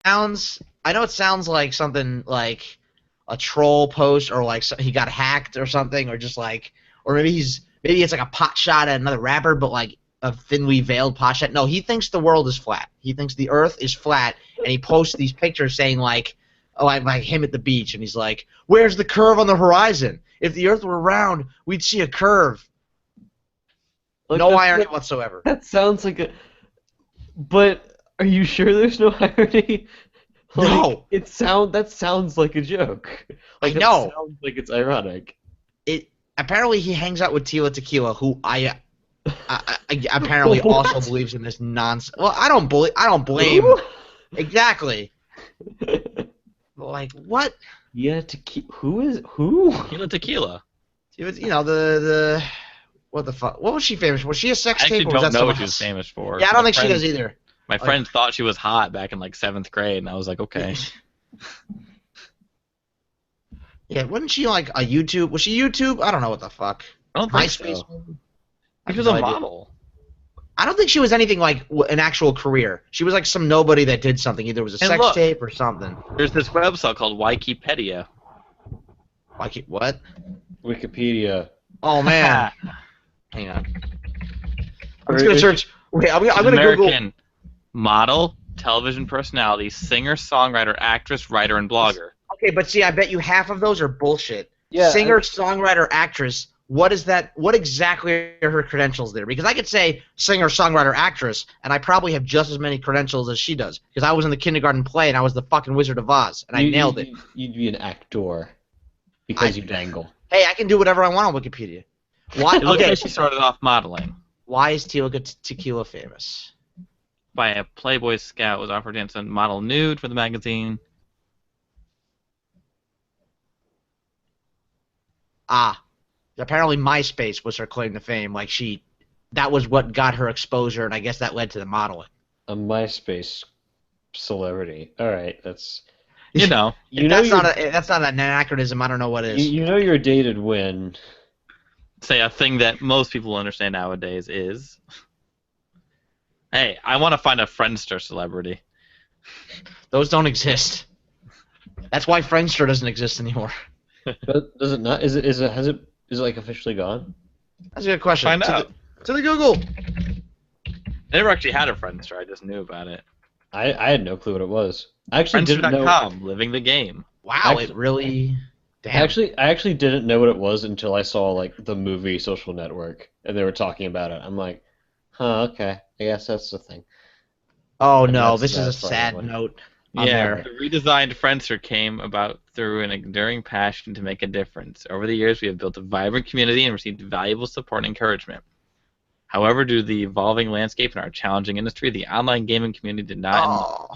sounds. I know it sounds like something like a troll post, or like he got hacked or something, or just like, or maybe it's like a pot shot at another rapper, but like a thinly veiled pot shot. No, he thinks the world is flat. He thinks the Earth is flat, and he posts these pictures saying like, oh, like him at the beach, and he's like, "Where's the curve on the horizon? If the Earth were round, we'd see a curve." Like No irony whatsoever. that sounds like a. But are you sure there's no irony? No, That sounds like a joke. I Like that know. sounds like it's ironic. It apparently he hangs out with Tila Tequila, who I apparently also What? believes in this nonsense. Well, I don't blame Who? exactly. Like what? Yeah, who is who? Tequila. It was, the what the fuck? What was she famous for? Was she a sex I actually tape, or was don't that know what someone she was else? famous for. Yeah, I don't think she does either. My friend thought she was hot back in like 7th grade, and I was like, okay. Yeah, wasn't she like a YouTube? Was she YouTube? I don't know what the fuck. I don't think MySpace. so. I She have was no a idea. model. I don't think she was anything like an actual career. She was like some nobody that did something. Either it was a And sex look. tape or something. There's this website called Wikipedia. Like what? Wikipedia. Oh man. Hang on. I'm just Or gonna is- search. Wait, I'm gonna American Google. model, television personality, singer, songwriter, actress, writer, and blogger. Okay, but see, I bet you half of those are bullshit. Yeah, Singer, songwriter, actress. What is that? What exactly are her credentials there? Because I could say singer, songwriter, actress, and I probably have just as many credentials as she does. Because I was in the kindergarten play, and I was the fucking Wizard of Oz, and I nailed it. You'd be an actor because you dangle. Hey, I can do whatever I want on Wikipedia. Why? It looks Okay. like she started off modeling. Why is Tila Tequila famous? By a Playboy scout, was offered to model nude for the magazine. Ah, apparently MySpace was her claim to fame. Like that was what got her exposure, and I guess that led to the modeling. A MySpace celebrity. All right, that's You know, you know That's not an anachronism. I don't know what is. you know you're dated when say a thing that most people understand nowadays is, hey, I want to find a Friendster celebrity. Those don't exist. That's why Friendster doesn't exist anymore. does it not? Is it like officially gone? That's a good question. Find out. To the Google. I never actually had a Friendster. I just knew about it. I had no clue what it was. I actually didn't know. Friendster.com, living the game. Wow, Actually- it really. Damn. I actually didn't know what it was until I saw like the movie Social Network and they were talking about it. I'm like, huh, okay, I guess that's the thing. Oh And no, that's- this is a that's sad probably- note. On Yeah, there. the redesigned Friendster came about through an enduring passion to make a difference. Over the years, we have built a vibrant community and received valuable support and encouragement. However, due to the evolving landscape and our challenging industry, the online gaming community did not.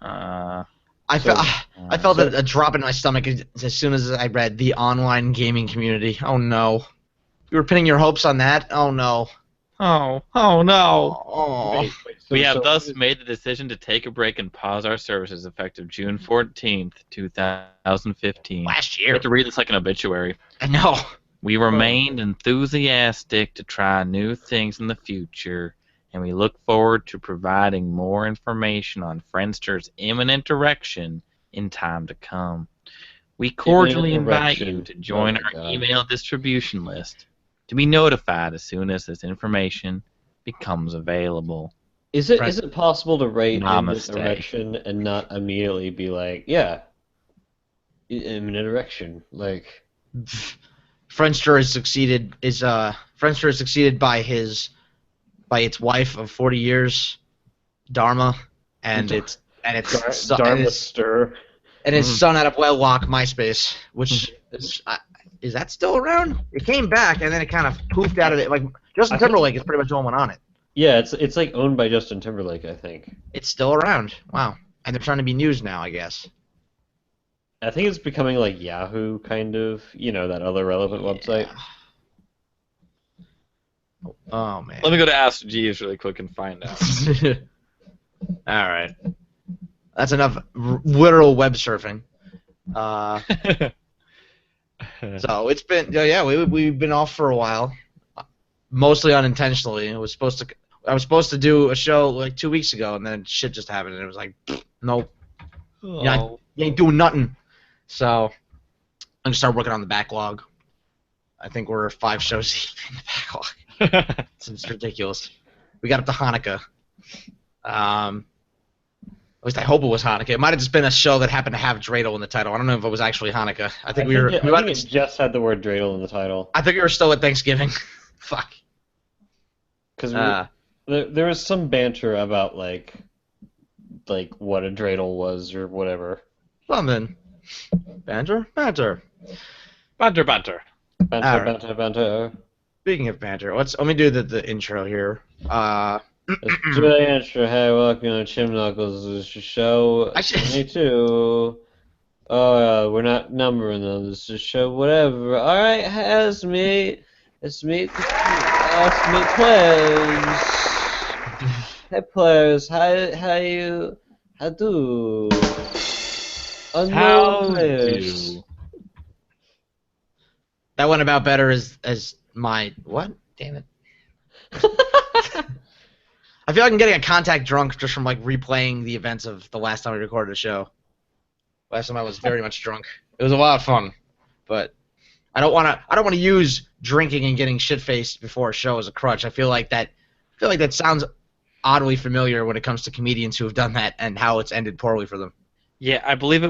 Oh. Uh, I felt a drop in my stomach as soon as I read the online gaming community. Oh no. You were pinning your hopes on that? Oh no. oh no! Oh. Wait, We have so- thus made the decision to take a break and pause our services effective June 14th, 2015. Last I year. have to read this like an obituary. I know. We remained enthusiastic to try new things in the future, and we look forward to providing more information on Friendster's imminent direction in time to come. We cordially invite you to join Oh my our God. email distribution list to be notified as soon as this information becomes available. Is it possible to write in Namaste. this direction and not immediately be like, yeah, in a direction, like Friendster is succeeded by its wife of 40 years, Dharma, and its Dharma stir. and his son out of wedlock, MySpace, which is that still around? It came back and then it kind of poofed out of it. Like Justin Timberlake is pretty much the only one on it. Yeah, it's like owned by Justin Timberlake, I think. It's still around. Wow, and they're trying to be news now, I guess. I think it's becoming like Yahoo, kind of, that other relevant website. Oh man. Let me go to Ask Jeeves really quick and find out. All right. That's enough literal web surfing. So it's been we've been off for a while, mostly unintentionally. I was supposed to do a show like 2 weeks ago, and then shit just happened, and it was like, nope, You ain't doing nothing. So I'm gonna start working on the backlog. I think we're 5 shows deep in the backlog. It's ridiculous. We got up to Hanukkah. At least I hope it was Hanukkah. It might have just been a show that happened to have dreidel in the title. I don't know if it was actually Hanukkah. I think it just had the word dreidel in the title. I think we were still at Thanksgiving. Fuck. Because there was some banter about like what a dreidel was or whatever. Something. Banter. Banter. Banter. Speaking of banter, let me do the intro here. Let's do the intro. Hey, welcome to Chimp Knuckles. This is show 22. Oh, we're not numbering them. This is show whatever. All right, let's meet players. Hey, players. How do? Unknown players. That went about better as my what? Damn it. I feel like I'm getting a contact drunk just from like replaying the events of the last time we recorded a show. Last time I was very much drunk. It was a lot of fun, but I don't want to use drinking and getting shit faced before a show as a crutch. I feel like that sounds oddly familiar when it comes to comedians who have done that and how it's ended poorly for them. Yeah, I believe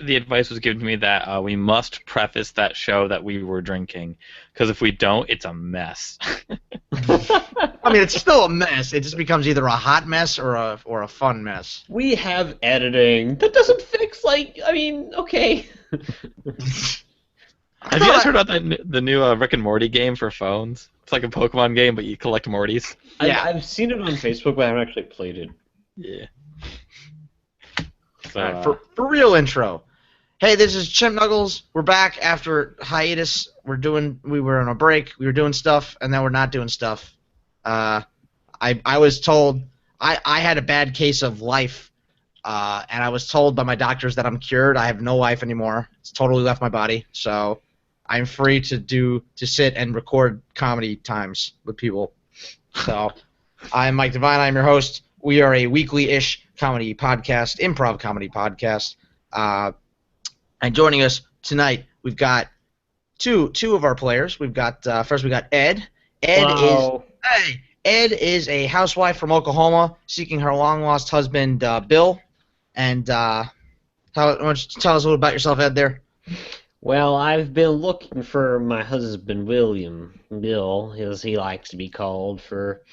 the advice was given to me that we must preface that show that we were drinking, because if we don't, it's a mess. I mean, it's still a mess. It just becomes either a hot mess or a fun mess. We have editing. That doesn't fix, okay. Have you guys heard about the new Rick and Morty game for phones? It's like a Pokemon game, but you collect Mortys. Yeah. I've seen it on Facebook, but I haven't actually played it. Yeah. So, for real intro. Hey, this is Chimp Knuckles. We're back after hiatus. We were on a break. We were doing stuff, and then we're not doing stuff. I was told I had a bad case of life, and I was told by my doctors that I'm cured. I have no life anymore. It's totally left my body, so I'm free to sit and record comedy times with people. So I'm Mike Devine. I'm your host. We are a weekly-ish comedy podcast, improv comedy podcast. And joining us tonight, we've got two of our players. We've got first we got Ed. Ed is a housewife from Oklahoma seeking her long-lost husband, Bill. And why don't you tell us a little about yourself, Ed, there? Well, I've been looking for my husband, Bill, as he likes to be called, for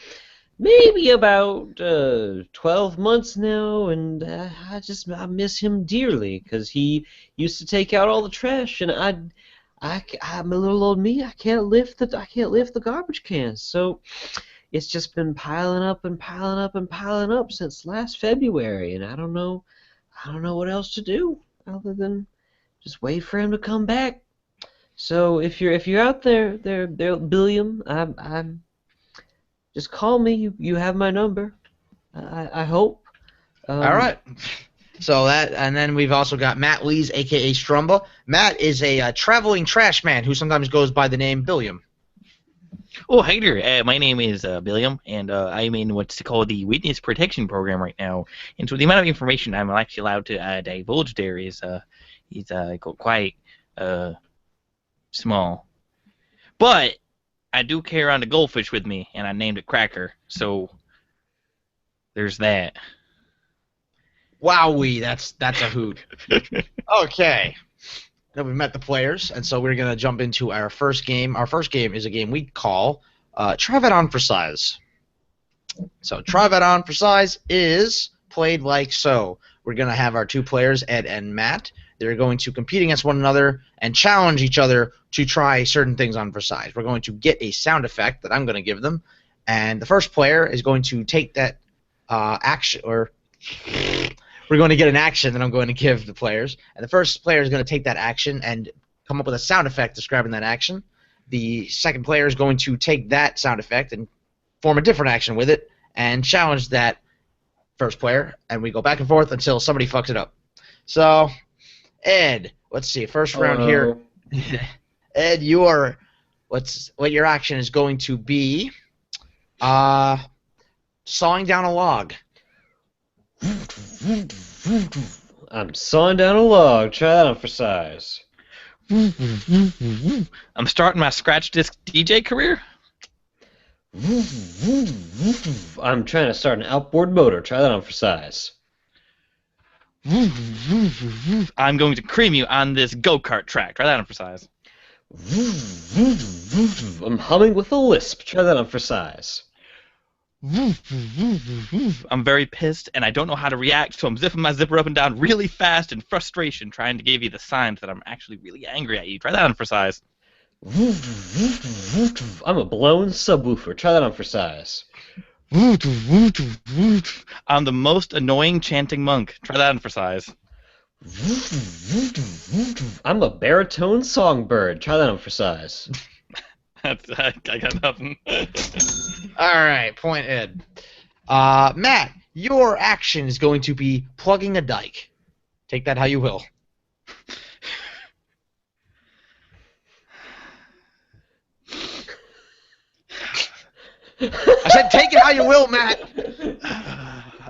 maybe about 12 months now, and I miss him dearly, because he used to take out all the trash, and I'm a little old me. I can't lift the garbage cans, so it's just been piling up and piling up and piling up since last February, and I don't know what else to do other than just wait for him to come back. So if you're out there, Billiam, I'm just call me. You have my number. I hope. All right. So and then we've also got Matt Lees, a.k.a. Strumba. Matt is a traveling trash man who sometimes goes by the name Billiam. Oh, hi there. My name is Billiam, and I'm in what's called the Witness Protection Program right now. And so the amount of information I'm actually allowed to divulge there is quite small. But I do carry around a goldfish with me, and I named it Cracker. So there's that. Wowee, that's a hoot. Okay. Now we've met the players, and so we're going to jump into our first game. Our first game is a game we call Try That On for Size. So Try That On for Size is played like so. We're going to have our two players, Ed and Matt. They're going to compete against one another and challenge each other to try certain things on for size. We're going to get a sound effect that I'm going to give them, and the first player is going to take that action, or we're going to get an action that I'm going to give the players, and the first player is going to take that action and come up with a sound effect describing that action. The second player is going to take that sound effect and form a different action with it and challenge that first player, and we go back and forth until somebody fucks it up. So, Ed, let's see. First round here. Ed, what your action is going to be sawing down a log. I'm sawing down a log. Try that on for size. I'm starting my scratch disc DJ career. I'm trying to start an outboard motor. Try that on for size. I'm going to cream you on this go-kart track. Try that on for size. I'm humming with a lisp. Try that on for size. I'm very pissed and I don't know how to react, so I'm zipping my zipper up and down really fast in frustration, trying to give you the signs that I'm actually really angry at you. Try that on for size. I'm a blown subwoofer. Try that on for size. I'm the most annoying chanting monk. Try that on for size. I'm a baritone songbird. Try that on for size. I got nothing. All right, point Ed. Matt, your action is going to be plugging a dike. Take that how you will. I said take it how you will, Matt.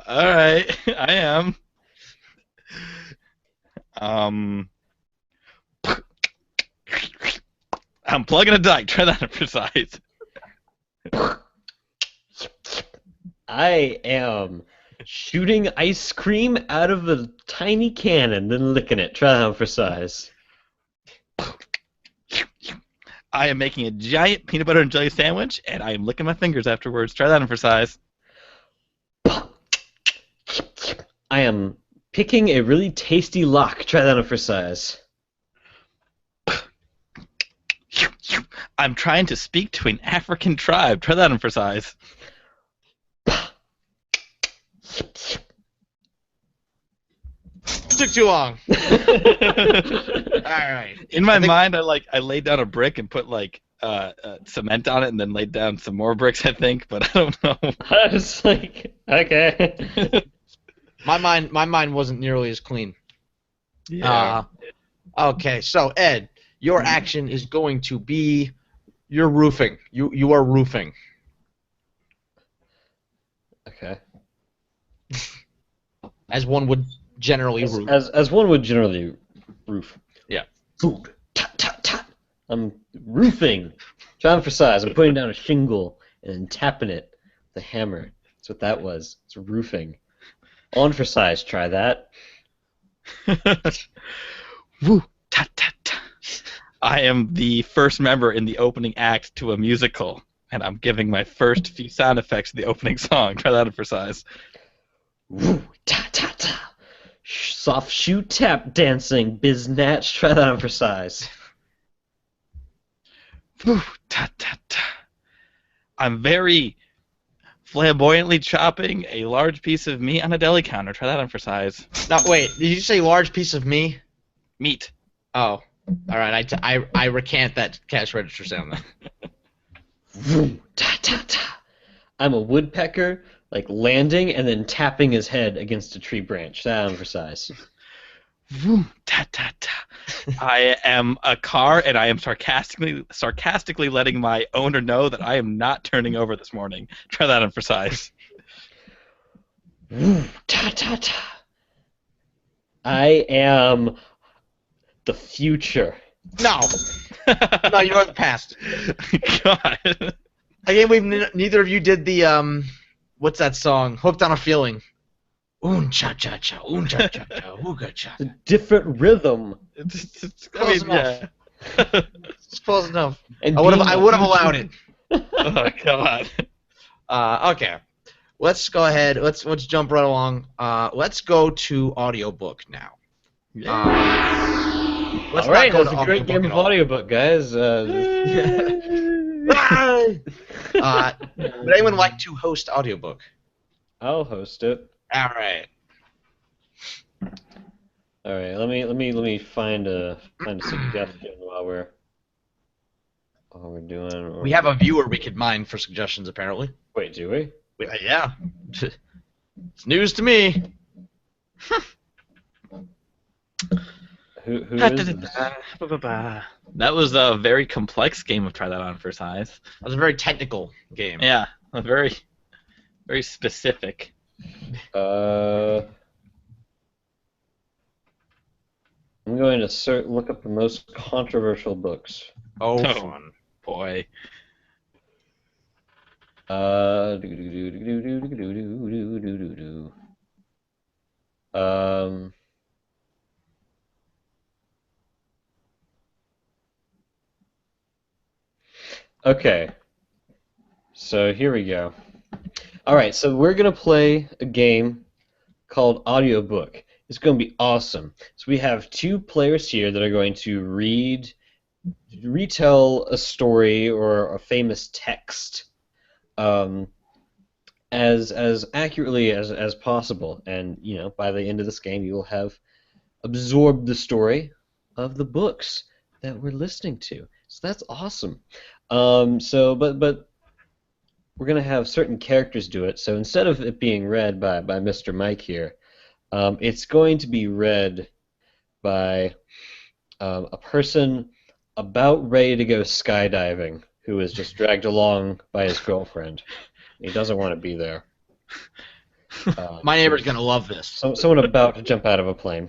All right, I am. I'm plugging a dike. Try that on for size. I am shooting ice cream out of a tiny cannon, then licking it. Try that on for size. I am making a giant peanut butter and jelly sandwich, and I am licking my fingers afterwards. Try that on for size. I am picking a really tasty lock. Try that on for size. I'm trying to speak to an African tribe. Try that on for size. Took too long. All right. In my mind, I laid down a brick and put cement on it, and then laid down some more bricks. I think, but I don't know. I was like, okay. My mind wasn't nearly as clean. Yeah. Okay, so Ed, your action is going to be you're roofing. You are roofing. Okay. As one would generally roof. As one would generally roof. Yeah. Food. Tut, tut, tut. I'm roofing. Trying for size. I'm putting down a shingle and tapping it with a hammer. That's what that was. It's roofing. On for size. Try that. Woo, ta ta ta. I am the first member in the opening act to a musical, and I'm giving my first few sound effects to the opening song. Try that on for size. Woo, ta ta ta. Soft shoe tap dancing, biznatch. Try that on for size. Woo, ta ta ta. I'm very flamboyantly chopping a large piece of meat on a deli counter. Try that on for size. No, wait. Did you say large piece of me? Meat. Oh. All right. I recant that cash register sound then. Vroom, ta ta ta. I'm a woodpecker, like landing and then tapping his head against a tree branch. That on for size. Vroom, ta ta ta. I am a car, and I am sarcastically letting my owner know that I am not turning over this morning. Try that on for size. Vroom, ta ta ta. I am the future. No. No, you are the past. God. I can't believe neither of you did the what's that song? Hooked on a Feeling. Oon cha cha cha, oon cha cha cha, ooga cha. It's a different rhythm. It's Close enough. It's close enough. And I would have being allowed it. Oh God. Okay. Let's go ahead. Let's jump right along. Let's go to audiobook now. Let's All right, not go that's to a great game of audiobook, guys. Would anyone like to host audiobook? I'll host it. All right. All right, let me find a suggestion while we're doing. We have a viewer we could mine for suggestions, apparently. Wait, do we? Yeah. It's news to me. Who is this? That was a very complex game of Try That On for size. That was a very technical game. Yeah, a very, very specific. I'm going to look up the most controversial books. Oh, Oh. fun. Boy. Um. Okay. So here we go. All right. So we're gonna play a game called Audiobook. It's going to be awesome. So we have two players here that are going to retell a story or a famous text um, as accurately as possible. And by the end of this game, you will have absorbed the story of the books that we're listening to. So that's awesome. But we're going to have certain characters do it. So instead of it being read by Mr. Mike here, it's going to be read by a person about ready to go skydiving who is just dragged along by his girlfriend. He doesn't want to be there. My neighbor's gonna love this. Someone about to jump out of a plane.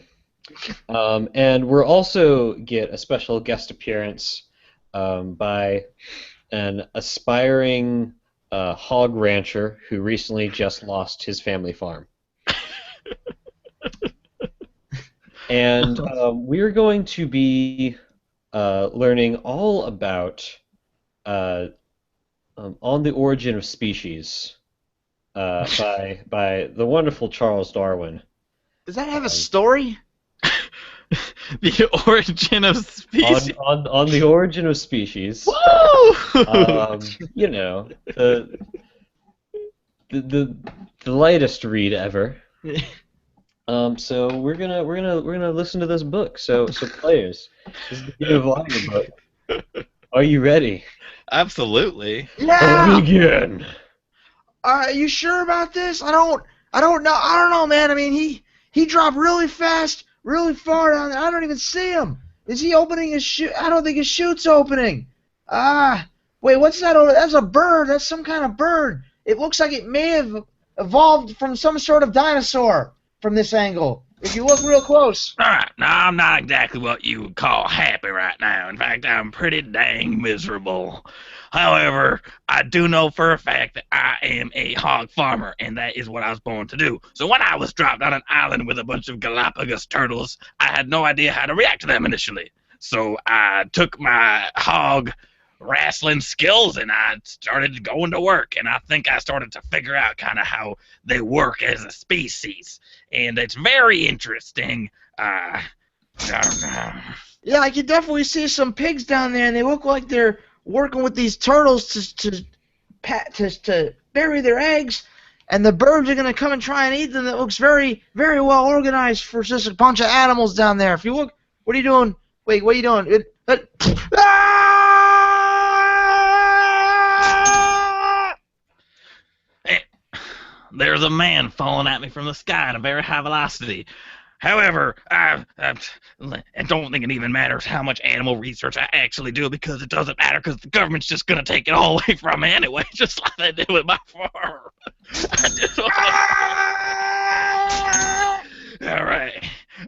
And we'll also get a special guest appearance by an aspiring hog rancher who recently just lost his family farm. And we're going to be learning all about On the Origin of Species by the wonderful Charles Darwin. Does that have a story? The Origin of Species. On the Origin of Species. Woo! The lightest read ever. So we're gonna listen to this book. So players, this is the beginning of audiobook. Are you ready? Absolutely. Yeah. Begin. Are you sure about this? I don't know, man. I mean, he dropped really fast, really far down there. I don't even see him. Is he opening his chute? I don't think his chute's opening. Wait, what's that over? That's a bird. That's some kind of bird. It looks like it may have evolved from some sort of dinosaur from this angle. If you look real close. Alright, now I'm not exactly what you would call happy right now. In fact, I'm pretty dang miserable. However, I do know for a fact that I am a hog farmer, and that is what I was born to do. So when I was dropped on an island with a bunch of Galapagos turtles, I had no idea how to react to them initially. So I took my hog wrestling skills and I started going to work, and I think I started to figure out kind of how they work as a species, and it's very interesting. Yeah, I can definitely see some pigs down there, and they look like they're working with these turtles to bury their eggs, and the birds are gonna come and try and eat them. That looks very, very well organized for just a bunch of animals down there. If you look, what are you doing? Wait, what are you doing? There's a man falling at me from the sky at a very high velocity. However, I don't think it even matters how much animal research I actually do, because it doesn't matter, because the government's just going to take it all away from me anyway, just like they did with my farm.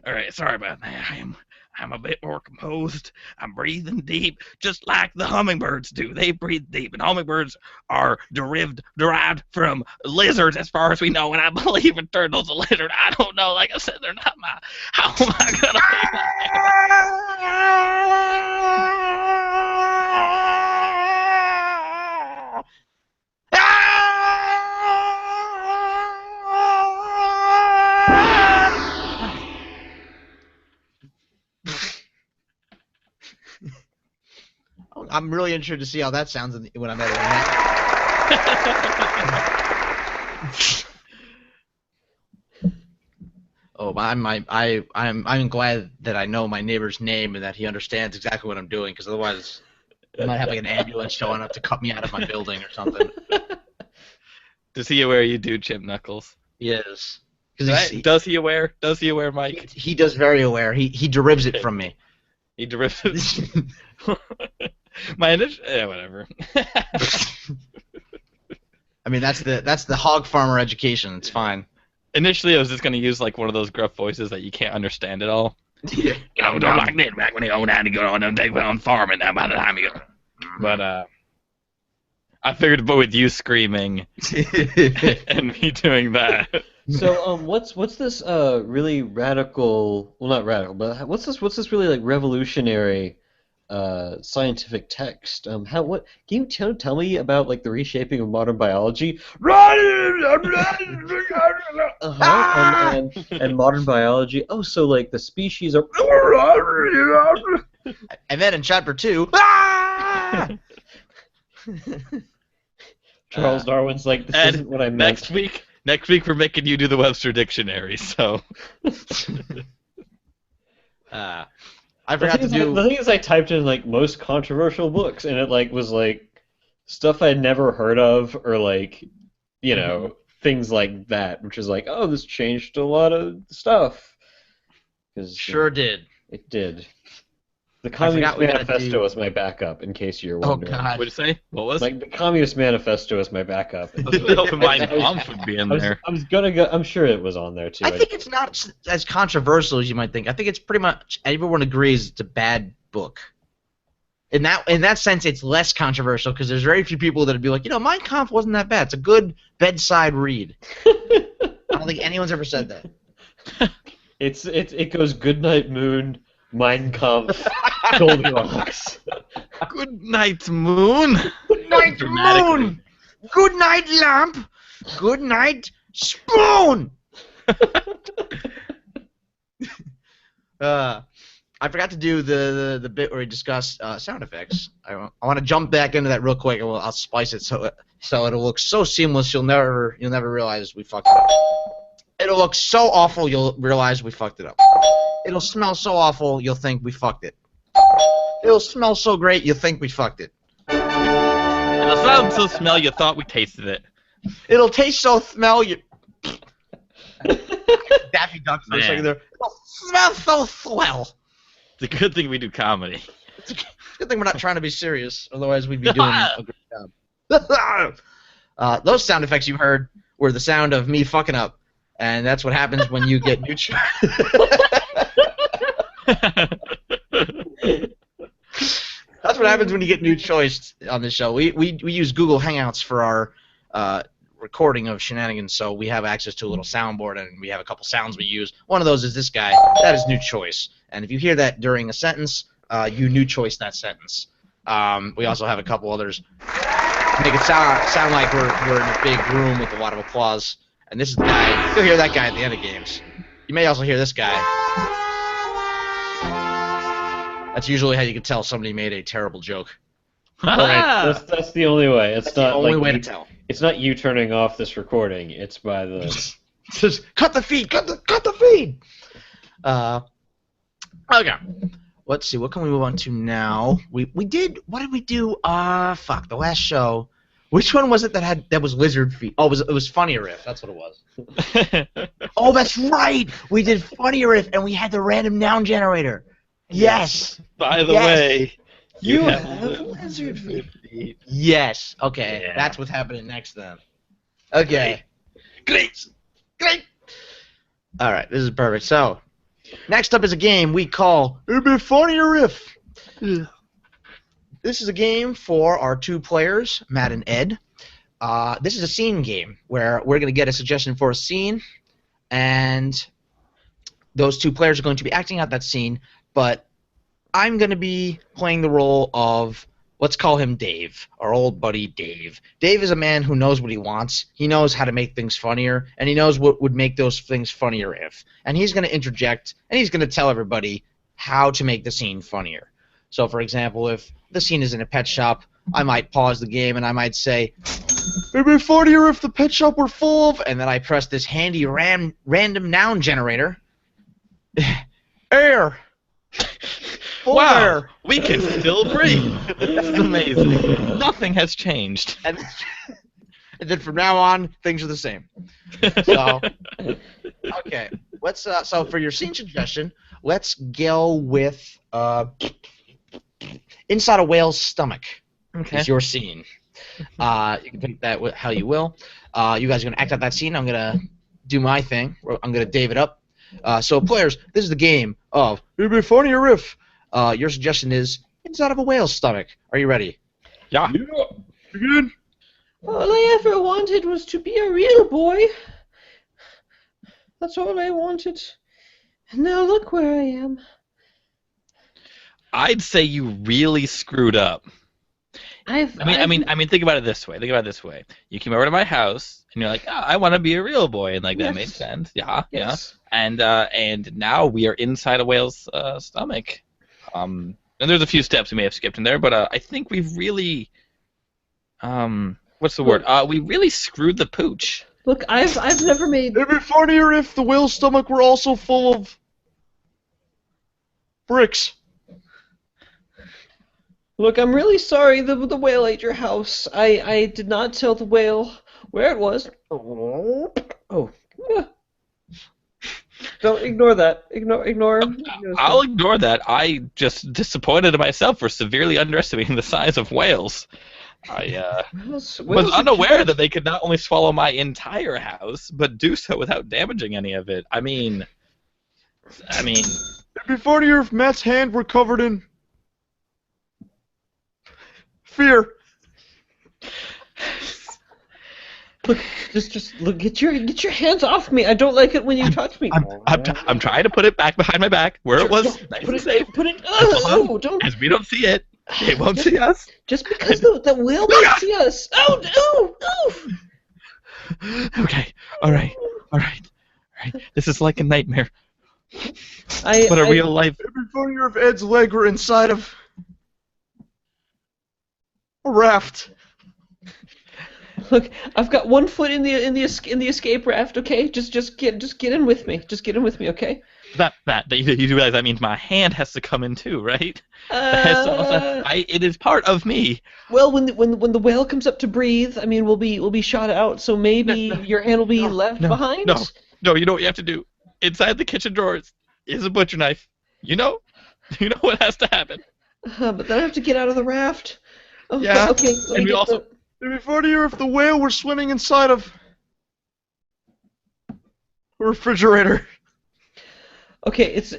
All right, sorry about that. I'm a bit more composed. I'm breathing deep, just like the hummingbirds do. They breathe deep, and hummingbirds are derived from lizards, as far as we know. And I believe a turtle's a lizard. I don't know. Like I said, they're not my. How am I gonna I'm really interested to see how that sounds when I'm editing that. Oh, I'm glad that I know my neighbor's name and that he understands exactly what I'm doing, because otherwise I might have like an ambulance showing up to cut me out of my building or something. Does he aware you do, Chimp Knuckles? Yes. Does he aware? Does he aware, Mike? He does very aware. He derives it from me. He derives it. My initial, whatever. I mean, that's the hog farmer education. It's fine. Initially, I was just gonna use like one of those gruff voices that you can't understand at all, Yeah. Don't like that back when they own had to go on and they went on farming now by the time you go. But I figured with you screaming and me doing that. So what's this really radical? Well, not radical, but what's this really like revolutionary scientific text? What can you tell me about like the reshaping of modern biology? And modern biology. Oh, so like the species are. And then in chapter 2, Charles Darwin's like, this Ed, isn't what I meant. Next week we're making you do the Webster Dictionary. So. I forgot to do. The thing is, I typed in like most controversial books, and it like was like stuff I'd never heard of, or like, you know, things like that, which is like, oh, this changed a lot of stuff. Sure did. It did. The I Communist forgot we gotta Manifesto do- was my backup, in case you're Oh wondering. God. What'd you say? What was? Like the Communist Manifesto is my backup. I was really hoping my moms would be in there. I was gonna go. I'm sure it was on there too. I think it's not as controversial as you might think. I think it's pretty much everyone agrees it's a bad book. In that sense, it's less controversial because there's very few people that'd be like, Mein Kampf wasn't that bad. It's a good bedside read. I don't think anyone's ever said that. It goes Goodnight Moon, Mein Kampf, Goldilocks. Good night, Moon. Good night, moon. Good night, lamp. Good night, spoon. I forgot to do the bit where we discussed sound effects. I want to jump back into that real quick, and I'll spice it so it'll look so seamless you'll never realize we fucked it up. It'll look so awful you'll realize we fucked it up. It'll smell so awful you'll think we fucked it. It'll smell so great you'll think we fucked it. It'll sound so smell you thought we tasted it. It'll taste so smell you. Daffy Duck for a Man. second there. It'll smell so swell. It's a good thing we do comedy. It's a good thing we're not trying to be serious, otherwise we'd be doing a great job. Those sound effects you heard were the sound of me fucking up, and that's what happens when you get new. That's what happens when you get new choice on this show. We use Google Hangouts for our recording of shenanigans, so we have access to a little soundboard, and we have a couple sounds we use. One of those is this guy. That is new choice. And if you hear that during a sentence, you new choice that sentence. We also have a couple others. Make it sound like we're in a big room with a lot of applause. And this is the guy. You'll hear that guy at the end of games. You may also hear this guy. That's usually how you can tell somebody made a terrible joke. Right, that's the only way. It's That's not the only like way to you- tell. It's not you turning off this recording. It's by the. Just cut the feed. Cut the feed. Okay. Let's see. What can we move on to now? We did. What did we do? Fuck. The last show. Which one was it that was lizard feet? Oh, it was Funnier If. That's what it was. Oh, that's right. We did Funnier If, and we had the random noun generator. Yes. By the Yes. way, You have have lizard feet. Yes. Okay. Yeah. That's what's happening next then. Okay. Great. All right. This is perfect. So, next up is a game we call It'd Be Funnier If. This is a game for our two players, Matt and Ed. This is a scene game where we're going to get a suggestion for a scene, and those two players are going to be acting out that scene, but I'm going to be playing the role of, let's call him Dave, our old buddy Dave. Dave is a man who knows what he wants. He knows how to make things funnier, and he knows what would make those things funnier if. And he's going to interject, and he's going to tell everybody how to make the scene funnier. So, for example, if the scene is in a pet shop, I might pause the game and I might say, it'd be funnier if the pet shop were full of, and then I press this handy random noun generator. Air. Full wow, air. we can still breathe. This is amazing. Nothing has changed. And then from now on, things are the same. So, okay. Let's. So for your scene suggestion, let's go with inside a whale's stomach. Okay. Is your scene. You can take that how you will. You guys are gonna act out that scene. I'm gonna do my thing. I'm gonna Dave it up. So players, this is the game of it'd be funnier if. Your suggestion is inside of a whale's stomach. Are you ready? Yeah. Begin. All I ever wanted was to be a real boy. That's all I wanted. And now look where I am. I'd say you really screwed up. I mean, think about it this way. You came over to my house, and you're like, oh, I want to be a real boy, and like that made sense. Yeah, Yes. yeah. And now we are inside a whale's stomach. And there's a few steps we may have skipped in there, but I think we've really, what's the word? We really screwed the pooch. Look, I've never made. It'd be funnier if the whale's stomach were also full of bricks. Look, I'm really sorry the whale ate your house. I did not tell the whale where it was. Oh. Don't ignore that. Ignore. I'll ignore that. I just disappointed in myself for severely underestimating the size of whales. I was unaware that they could not only swallow my entire house, but do so without damaging any of it. I mean, it'd be funnier if Matt's hand were covered in fear. Look, just look. Get your hands off me. I don't like it when you touch me. I'm trying to put it back behind my back where it was. Nice Put and safe. it. Oh, don't. As we don't see it, it won't see us. Just because the whale won't see us. Oh. Okay. All right. This is like a nightmare. But a real life. It'd be funnier if Ed's leg were inside of a raft. Look, I've got one foot in the escape raft. Okay, just get in with me. Just get in with me, okay? That you do realize that means my hand has to come in too, right? It is part of me. Well, when the whale comes up to breathe, I mean, we'll be shot out. So maybe your hand will be left behind. No. You know what you have to do? Inside the kitchen drawers is a butcher knife. You know what has to happen. But then I have to get out of the raft. Oh, yeah. Okay. And we also. It'd be funnier if the whale were swimming inside of a refrigerator. Okay, it's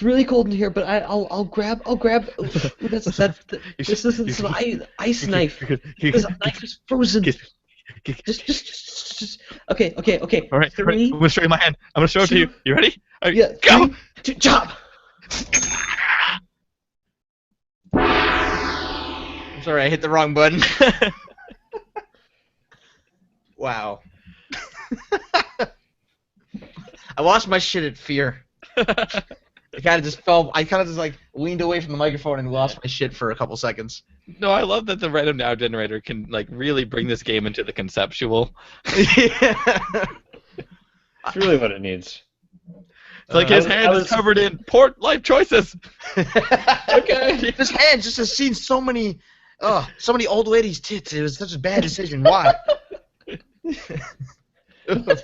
really cold in here, but I'll grab. This is an ice knife. This knife is frozen. Just. Okay. All right. 3. I'm gonna show you my hand. I'm gonna show it to you. You ready? All right, yeah. Go. 3, 2, chop. Sorry, I hit the wrong button. Wow. I lost my shit at fear. I kind of just leaned away from the microphone and lost my shit for a couple seconds. No, I love that the random now generator can really bring this game into the conceptual. It's really what it needs. It's like his hand is covered in poor life choices. Okay. His hand just has seen so many old ladies' tits. It was such a bad decision. Why? It'd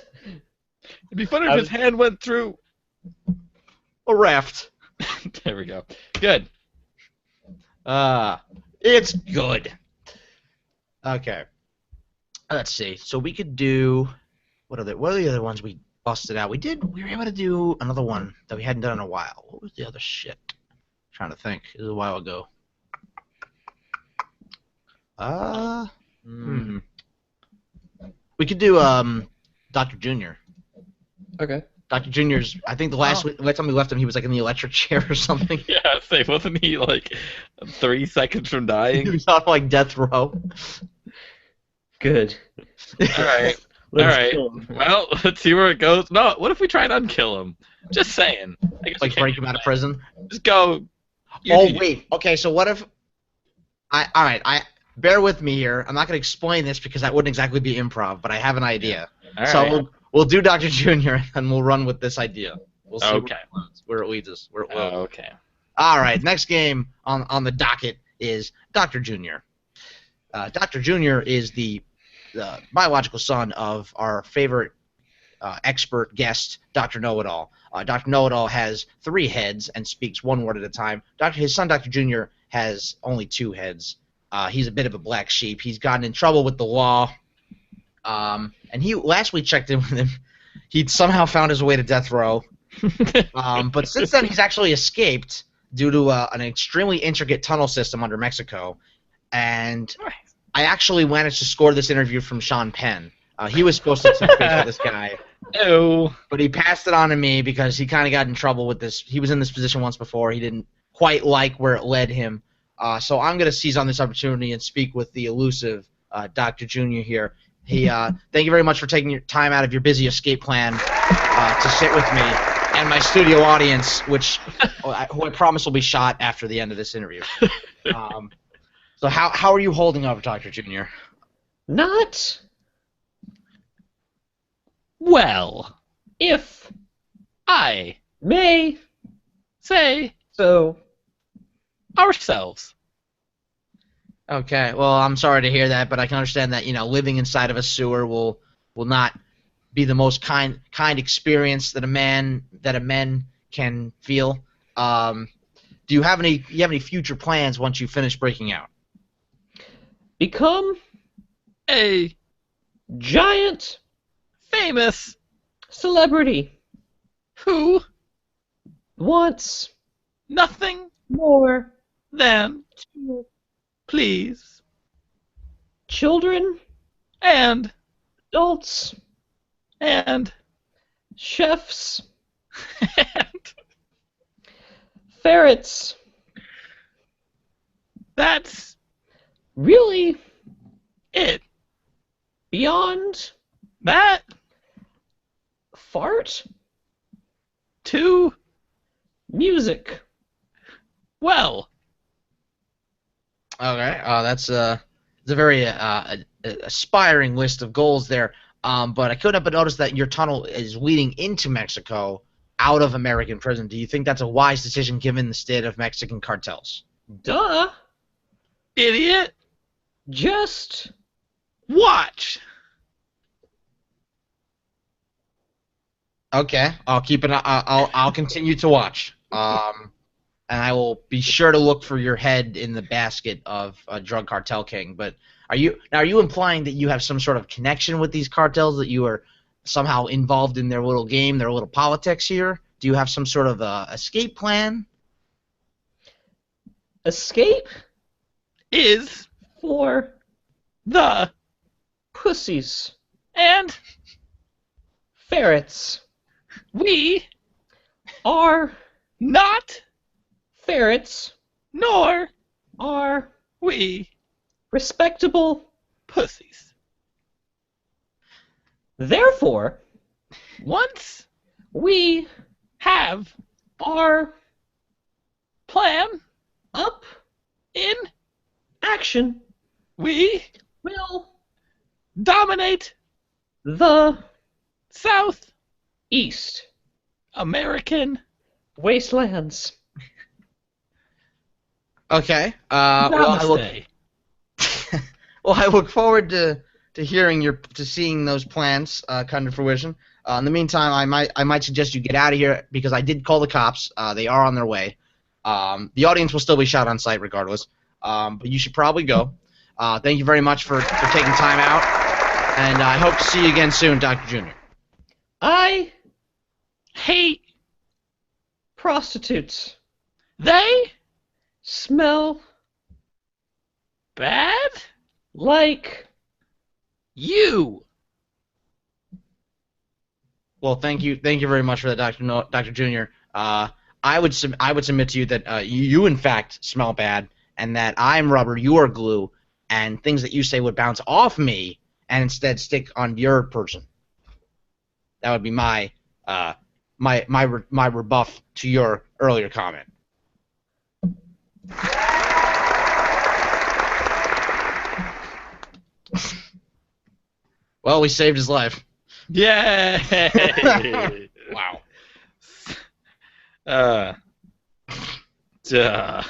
be funny if his hand went through a raft. There we go. Good. It's good. Okay. Let's see. So we could do what are the other ones we busted out? We were able to do another one that we hadn't done in a while. What was the other shit? I'm trying to think. It was a while ago. We could do Dr. Junior. Okay. Dr. Junior's. I think the last time we left him, he was in the electric chair or something. Yeah, say, wasn't he 3 seconds from dying? He was on death row. Good. All right. Well, let's see where it goes. No, what if we try and unkill him? Just saying. I guess break him out of prison. Just go. Wait. Okay, so what if? All right. Bear with me here. I'm not going to explain this because that wouldn't exactly be improv, but I have an idea. All so right. we'll do Dr. Junior and we'll run with this idea. We'll see where it leads us. Okay. All right. Next game on the docket is Dr. Junior. Dr. Junior is the biological son of our favorite expert guest, Dr. Know-It-All. Dr. Know-It-All has 3 heads and speaks one word at a time. His son, Dr. Junior, has only 2 heads. He's a bit of a black sheep. He's gotten in trouble with the law. And last we checked in with him, He'd somehow found his way to death row. But since then, he's actually escaped due to an extremely intricate tunnel system under Mexico. And I actually managed to score this interview from Sean Penn. He was supposed to touch base with this guy. Oh. But he passed it on to me because he kind of got in trouble with this. He was in this position once before. He didn't quite like where it led him. So I'm going to seize on this opportunity and speak with the elusive Dr. Junior here. Thank you very much for taking your time out of your busy escape plan to sit with me and my studio audience, who I promise will be shot after the end of this interview. So how are you holding up, Dr. Junior? Not well, if I may say so. ourselves. Okay, well, I'm sorry to hear that, but I can understand that, living inside of a sewer will not be the most kind experience that a man can feel. Do you have any future plans once you finish breaking out? Become A giant famous celebrity who wants nothing more than please children, and adults, and chefs, and ferrets. that's Really, it. beyond That fart, too music. well. Okay, that's it's a very aspiring list of goals there. But I couldn't help but notice that your tunnel is leading into Mexico out of American prison. Do you think that's a wise decision given the state of Mexican cartels? Duh. Idiot. Just Watch. Okay, I'll continue to watch. And I will be sure to look for your head in the basket of a drug cartel king. But are you implying that you have some sort of connection with these cartels, that you are somehow involved in their little game, their little politics here? Do you have some sort of escape plan? escape Is for the pussies, and ferrets. we Are not ferrets nor are we respectable. pussies. Therefore, Once we have are plan up in, action. we Will dominate the South East American wastelands. Okay. Well, Namaste. I look forward to seeing those plans come to fruition. In the meantime, I might suggest you get out of here because I did call the cops. They are on their way. The audience will still be shot on sight regardless. But you should probably go. Thank you very much for taking time out, and I hope to see you again soon, Dr. Junior. I Hate prostitutes they smell bad? like You. Well, thank you very much for that, Dr. Junior. I would submit to you that you in fact smell bad, and that I'm rubber, you are glue, and things that you say would bounce off me and instead stick on your person. That would be my rebuff to your earlier comment. Well, we saved his life. Yay! Wow. Duh.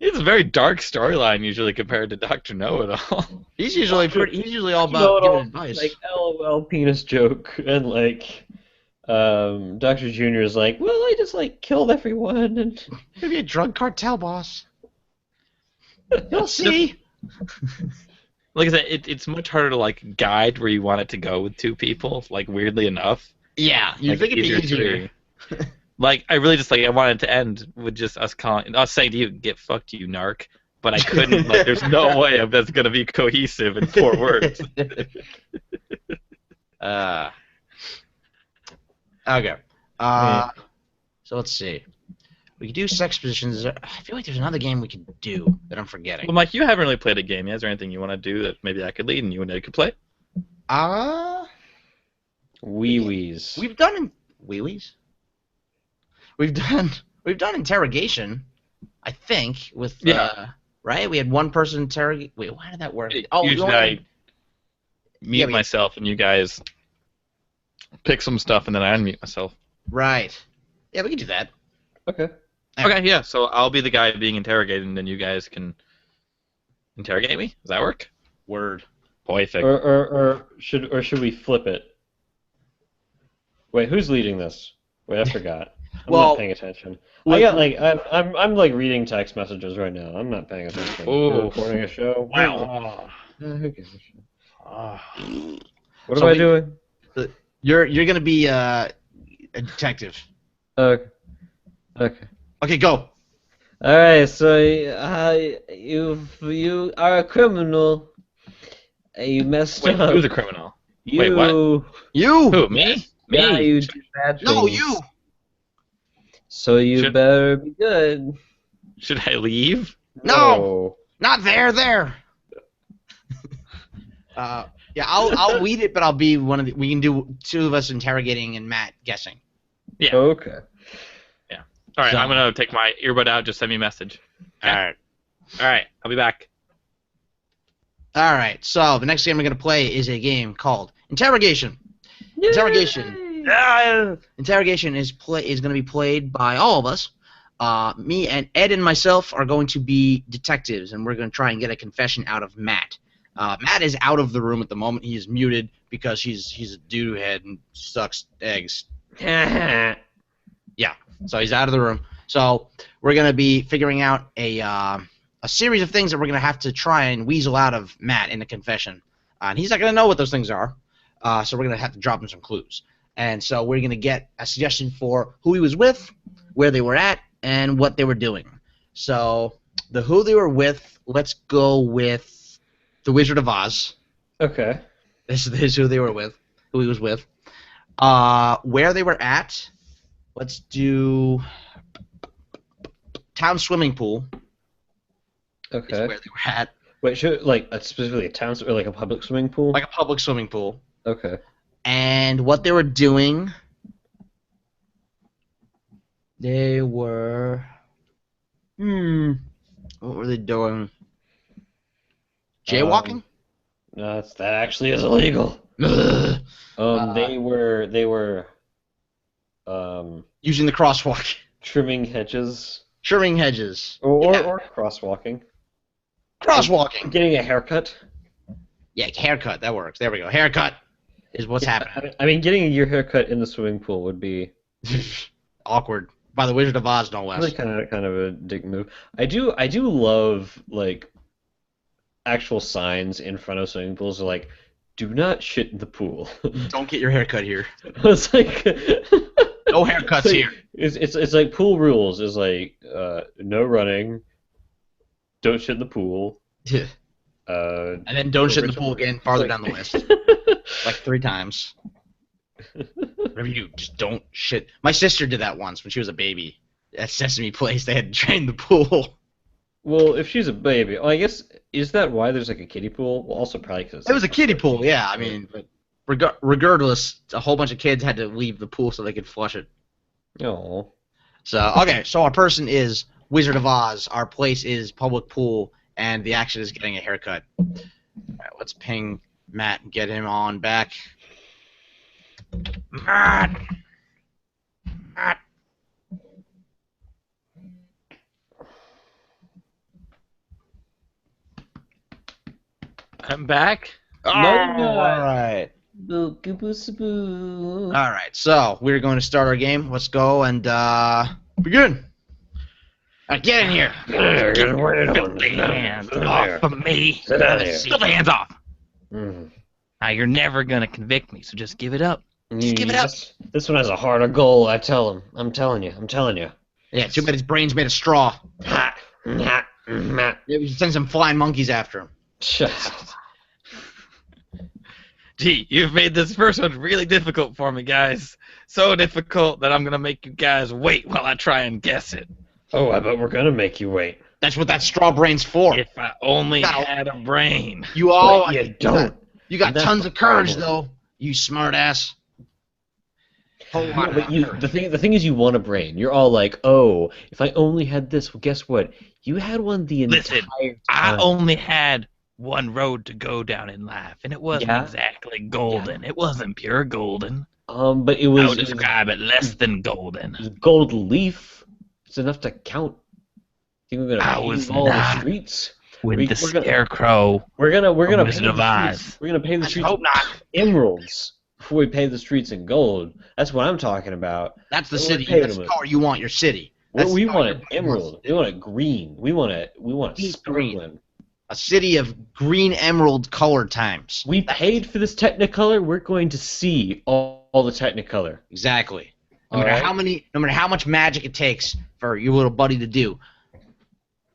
It's a very dark storyline usually compared to Dr. Know-It-All. He's usually all You know, about giving all, advice. like LOL penis joke, and like Dr. Junior is like, well, I just like killed everyone, and Maybe a drug cartel boss. You'll see. like I said, it's much harder to like guide where you want it to go with two people. Like weirdly enough, Yeah, you like think it'd be it's easier. Like I really just like I wanted to end with just us saying to you, "Get fucked, you narc." But I couldn't. Like, there's no way that's gonna be cohesive in 4 words. Okay. Yeah. So let's see. We could do sex positions. I feel like there's another game we could do that I'm forgetting. Well, Mike, you haven't really played a game yet. Is there anything you want to do that maybe I could lead and you and I could play? Wee-wees. We've done wee-wees. We've done interrogation, I think, with right? We had one person interrogate. Wait, why did that work? Usually I mute myself and you guys pick some stuff and then I unmute myself. Right. Yeah, we can do that. Okay. Okay, yeah. So I'll be the guy being interrogated and then you guys can interrogate me. Does that work? Word. Perfect. Or should we flip it? Wait, who's leading this? Wait, I forgot. I'm Well, not paying attention. I'm like reading text messages right now. I'm not paying attention. Ooh. We're recording a show. Wow. Who gives a shit? What So am I doing? You're gonna be a detective. Okay. Okay, go. All right. So you are a criminal. You messed Wait, up. who's a criminal? You. Wait, what? You. Who? Me? Yeah, Me? you did bad things. No, you. So you better be good. Should I leave? No. Not there. There. Yeah, I'll lead it, but I'll be one of the. We can do two of us interrogating and Matt guessing. Yeah. Okay. Yeah. All right, So- I'm gonna take my earbud out. Just send me a message. Okay? All right. All right. I'll be back. All right. So the next game we're gonna play is a game called Interrogation. Interrogation. Interrogation is going to be played by all of us. Me and Ed and myself are going to be detectives, and we're going to try and get a confession out of Matt. Matt is out of the room at the moment. He is muted because he's a doo head and sucks eggs. Yeah, so he's out of the room. So we're going to be figuring out a series of things that we're going to have to try and weasel out of Matt in the confession. And he's not going to know what those things are, so we're going to have to drop him some clues. And so we're going to get a suggestion for who he was with, where they were at, and what they were doing. So the who they were with, let's go with the Wizard of Oz. Okay. This is who they were with, who he was with. Where they were at, let's do town swimming pool. Okay. Is where they were at. Wait, specifically a town or like a public swimming pool? Like a public swimming pool. Okay. And what they were doing, they were, what were they doing? Jaywalking? No, that actually is illegal. Ugh. They were Using the crosswalk. trimming hedges Trimming hedges. or crosswalking. Crosswalking. Getting a haircut. Yeah, haircut, that works. There we go. Haircut is what's happening. I mean, getting your haircut in the swimming pool would be Awkward. By the Wizard of Oz, no less. really kind of a dick move. I do love like actual signs in front of swimming pools like "Do not shit in the pool." Don't get your haircut here. It's like No haircuts like, here. It's like pool rules is like no running, don't shit in the pool, And then don't shit in the pool again farther down the list. Like 3 times. Whatever you do, just don't shit. My sister did that once when she was a baby. At Sesame Place, they had to drain the pool. Well, if she's a baby, I guess is that why there's like a kiddie pool? Well, also probably because It was a kiddie pool, yeah. I mean, but regardless, a whole bunch of kids had to leave the pool so they could flush it. Oh. So, okay, so our person is Wizard of Oz, our place is public pool, and the action is getting a haircut. All right, let's ping Matt and get him on back. Matt! I'm back. No, Alright. Boo. Alright, so we're going to start our game. Let's go and begin. right, get in here. Filthy hands off of me. Sit down here. Filthy hands off. Mm. Now, you're never going to convict me, so just give it up. Just give it up. This one has a harder goal, I tell him. I'm telling you. Yeah, too bad his brain's made of straw. Ha! Ha! Ha! Maybe we should send some flying monkeys after him. Gee, you've made this first one really difficult for me, guys. So difficult that I'm going to make you guys wait while I try and guess it. Oh, I bet we're gonna make you wait. That's what that straw brain's for. If I only No. had a brain. You all, But you don't. You got That's tons the of courage, problem. though. You smart ass. Whole No, lot but of you, courage. the thing is, you want a brain. You're all like, "Oh, if I only had this." Well, guess what? You had one the Listen, entire I time. only had one road to go down in life, and it wasn't Yeah? exactly golden. It wasn't pure golden. But it I was, would describe it less than golden. it was gold leaf. It's enough to count. Think we're I gonna was pave all the not streets? With We- the we're gonna- scarecrow. We're gonna Wizard pave of the Oz. streets. We're gonna pave the I streets hope not. with emeralds before we pave the streets in gold. That's what I'm talking about. That's the We're city. paving That's the them. color you want your city. Well, That's we the color want it your- emerald. We want it green. We want it Deep green. sparkling. A city of green emerald color times. We paid for this Technicolor. We're going to see all the Technicolor. Exactly. No All matter right. no matter how much magic it takes for your little buddy to do,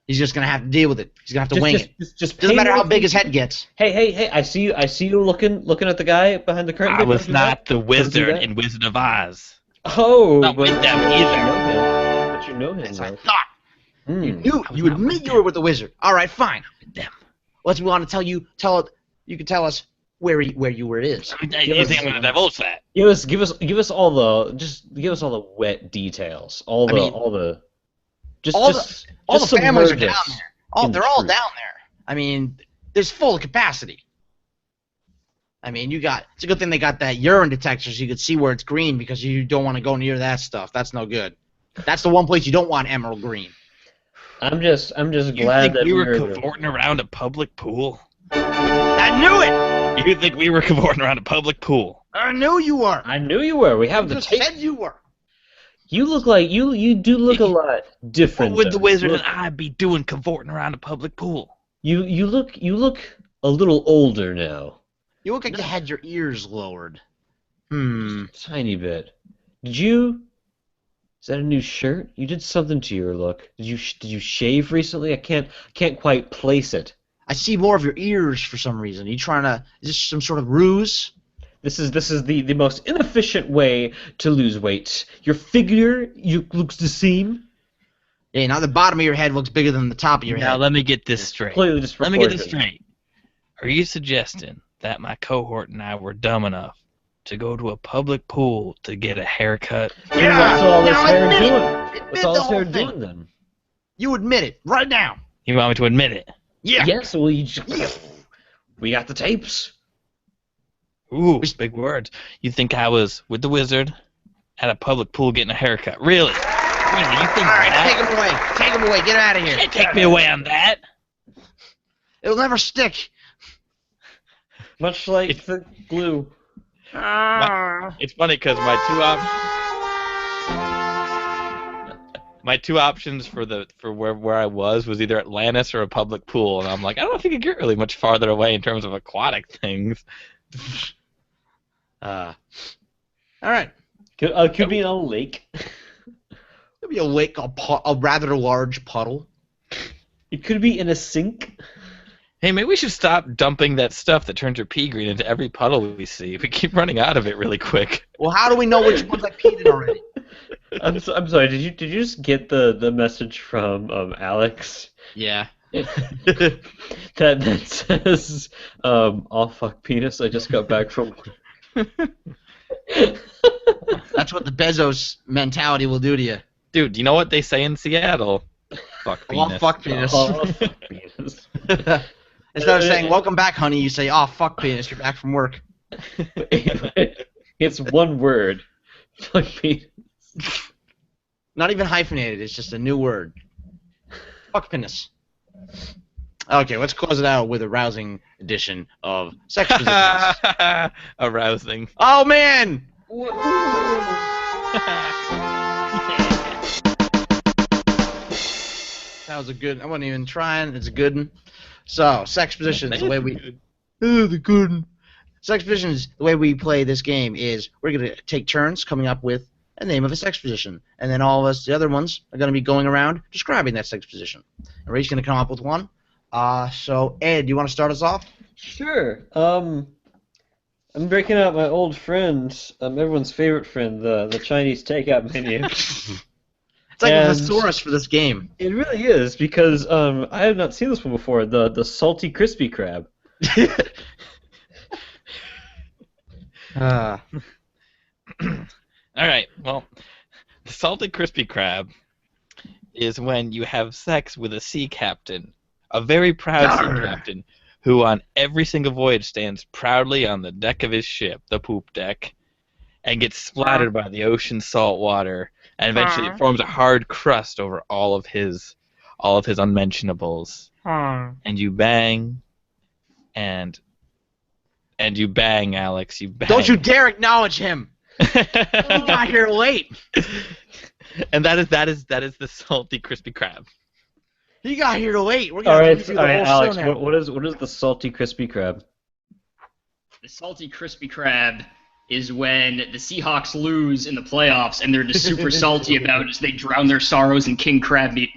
he's just gonna have to deal with it. He's gonna have to wing it. Just Doesn't pay matter how more big his attention. head gets. Hey! I see you looking at the guy behind the curtain. I was Don't do not that. the Don't do wizard that. in Wizard of Oz. Oh, Not with them either. But you know him. That's what I though. thought. Hmm. You admit you were with the wizard. All right, fine. With them. Let's we want to you can tell us where you were is. You think I'm going to divulge that? Give us all the wet details. All the families are submerge down us there. in the They're all truth. down there. I mean, there's full capacity. I mean, it's a good thing they got that urine detector so you could see where it's green because you don't want to go near that stuff. That's no good. That's the one place you don't want emerald green. I'm just You glad think that we were we're cavorting around a public pool? I knew it. You think we were cavorting around a public pool? I knew you were. I knew you were. We have You the just tape. said you were. You look like you do look a lot different. What would the though. wizard Look- and I be doing cavorting around a public pool? You look a little older now. You look like you had your ears lowered. Tiny bit. Is that a new shirt? You did something to your look. Did you shave recently? I can't quite place it. I see more of your ears for some reason. Is this some sort of ruse? This is the most inefficient way to lose weight. Your figure looks the same. Yeah, now the bottom of your head looks bigger than the top of your Now head. let me get this straight. Completely Let me get this disproportionate. straight. Are you suggesting that my cohort and I were dumb enough to go to a public pool to get a haircut? Yeah, what's all this now hair admit it. doing? Admit What's all the this hair whole thing. doing then? You admit it right now. You want me to admit it? Yeah. Yes, well, we got the tapes. Ooh, big words. You think I was with the wizard at a public pool getting a haircut? Really? Really? You think All right, that? take him away. Take him away. Get out of here. Can't take me away on that. It'll never stick. Much like the glue. It's funny because my two options for where I was either Atlantis or a public pool, and I'm like, I don't think I get really much farther away in terms of aquatic things. All right. Could be in a lake. It'll be a lake, a rather large puddle. It could be in a sink. Hey, maybe we should stop dumping that stuff that turns your pea green into every puddle we see. We keep running out of it really quick. Well, how do we know which ones I peed in already? I'm sorry. Did you just get the message from Alex Yeah. that says "Oh fuck penis"? I just got back from. That's what the Bezos mentality will do to you. Dude, you know what they say in Seattle? Fuck Oh, penis. fuck penis. Oh, fuck penis. Instead of saying, welcome back, honey, you say, oh, fuck penis, you're back from work. It's one word. Fuck penis. Not even hyphenated, it's just a new word. Fuck penis. Okay, let's close it out with a rousing edition of Sex Positions. Arousing. Oh, man! That was a good. I wasn't even trying. It's a good one. So, sex positions. The way we. The good one. Sex positions. The way we play this game is we're gonna take turns coming up with a name of a sex position, and then all of us, the other ones, are gonna be going around describing that sex position. And we're each gonna come up with one. So Ed, you want to start us off? Sure. I'm breaking out my old friend, everyone's favorite friend, the Chinese takeout menu. It's like a And- thesaurus for this game. It really is because I have not seen this one before. The salty crispy crab. Uh, All right. Well, the salted crispy crab is when you have sex with a sea captain, a very proud sea captain, who on every single voyage stands proudly on the deck of his ship, the poop deck, and gets splattered by the ocean's salt water, and eventually it forms a hard crust over all of his unmentionables. And you bang, and you bang, Alex. You bang. don't you dare acknowledge him. He got here late. And that is the salty crispy crab. He got here late. We're All gonna right, do the all right, whole Alex. show now. What is the salty crispy crab? The salty crispy crab is when the Seahawks lose in the playoffs and they're just super salty about it as they drown their sorrows in king crab meat.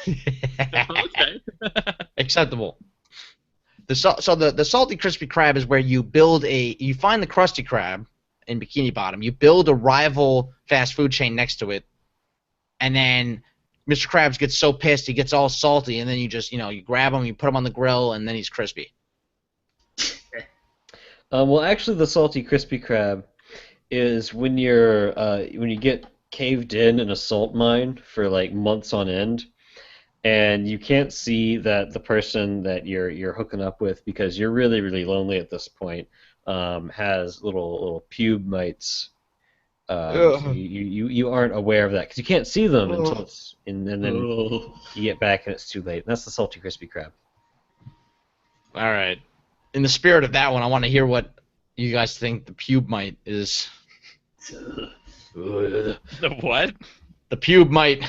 Okay. Acceptable. The salty crispy crab is where you find the Krusty Krab in Bikini Bottom. You build a rival fast food chain next to it, and then Mr. Krabs gets so pissed he gets all salty, and then you just you grab him, you put him on the grill, and then he's crispy. Well, actually, the salty crispy crab is when you get caved in a salt mine for like months on end, and you can't see that the person that you're hooking up with because you're really really lonely at this point has little pube mites. So you aren't aware of that because you can't see them until it's and then you get back and it's too late. And that's the salty crispy crab. All right. In the spirit of that one, I want to hear what you guys think the pube mite is. The what? The pube mite.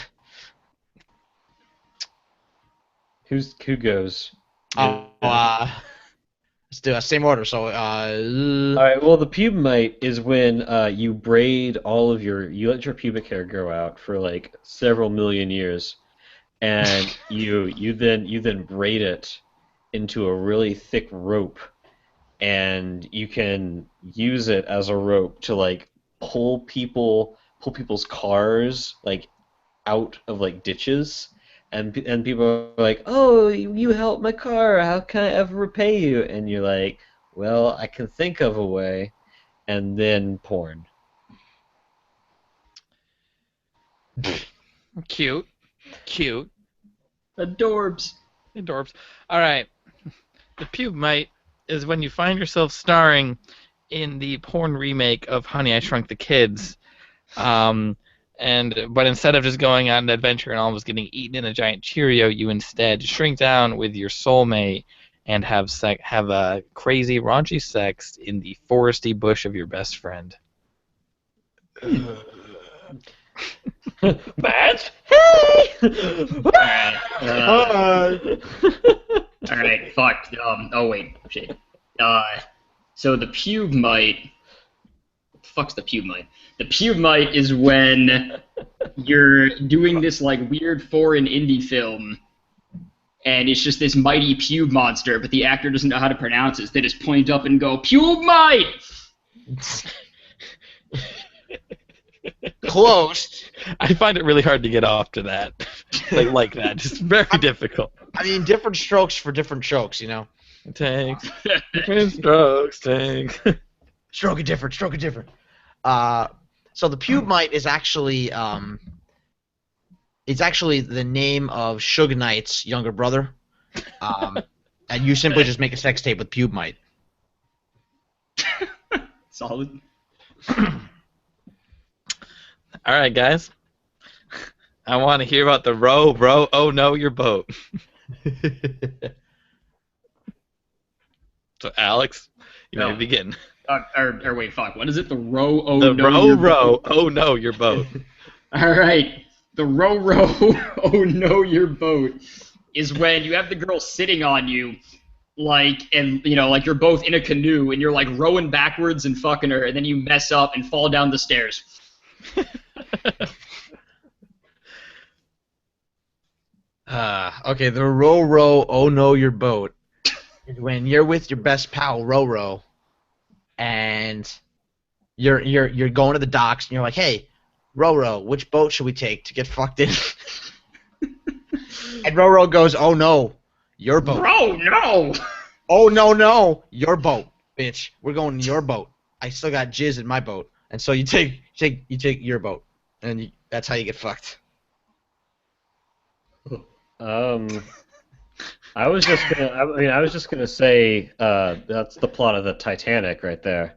Who goes? Let's do it. Same order. So, All right. Well, the pube mite is when you braid you let your pubic hair grow out for like several million years, and you then braid it into a really thick rope, and you can use it as a rope to like pull people's cars like out of like ditches. And people are like, oh, you helped my car. How can I ever repay you? And you're like, well, I can think of a way. And then porn. Cute. Adorbs. Adorbs. All right. The pube mite is when you find yourself starring in the porn remake of Honey, I Shrunk the Kids. But instead of just going on an adventure and almost getting eaten in a giant Cheerio, you instead shrink down with your soulmate and have a crazy, raunchy sex in the foresty bush of your best friend. Matt? Hey! Alright, fuck. Oh wait, shit. So the pube mite. What the fuck's the pube mite? The pube mite is when you're doing this like weird foreign indie film, and it's just this mighty pube monster, but the actor doesn't know how to pronounce it. So they just point up and go, "Pube mite." close. I find it really hard to get off to that. like that. Just very difficult. I mean, different strokes for different chokes, you know. Tanks. Different strokes, tanks. Stroke it different. So the pube mite is actually it's actually the name of Suge Knight's younger brother. And you simply just make a sex tape with pube mite. Solid. All right, guys. I want to hear about the row, bro. Oh no, your boat. So, Alex, you may begin. Or wait, fuck. What is it? The row? Oh The no. row, your row. boat. Oh no, your boat. All right. The row oh no your boat is when you have the girl sitting on you, like, and like you're both in a canoe and you're like rowing backwards and fucking her, and then you mess up and fall down the stairs. Okay, the row, oh no, your boat is when you're with your best pal, Row, and you're going to the docks, and you're like, hey, Row, which boat should we take to get fucked in? And Row goes, oh no, your boat. Bro, no! Oh no, your boat, bitch. We're going in your boat. I still got jizz in my boat, and so you take your boat, and that's how you get fucked. I was just gonna say that's the plot of the Titanic right there.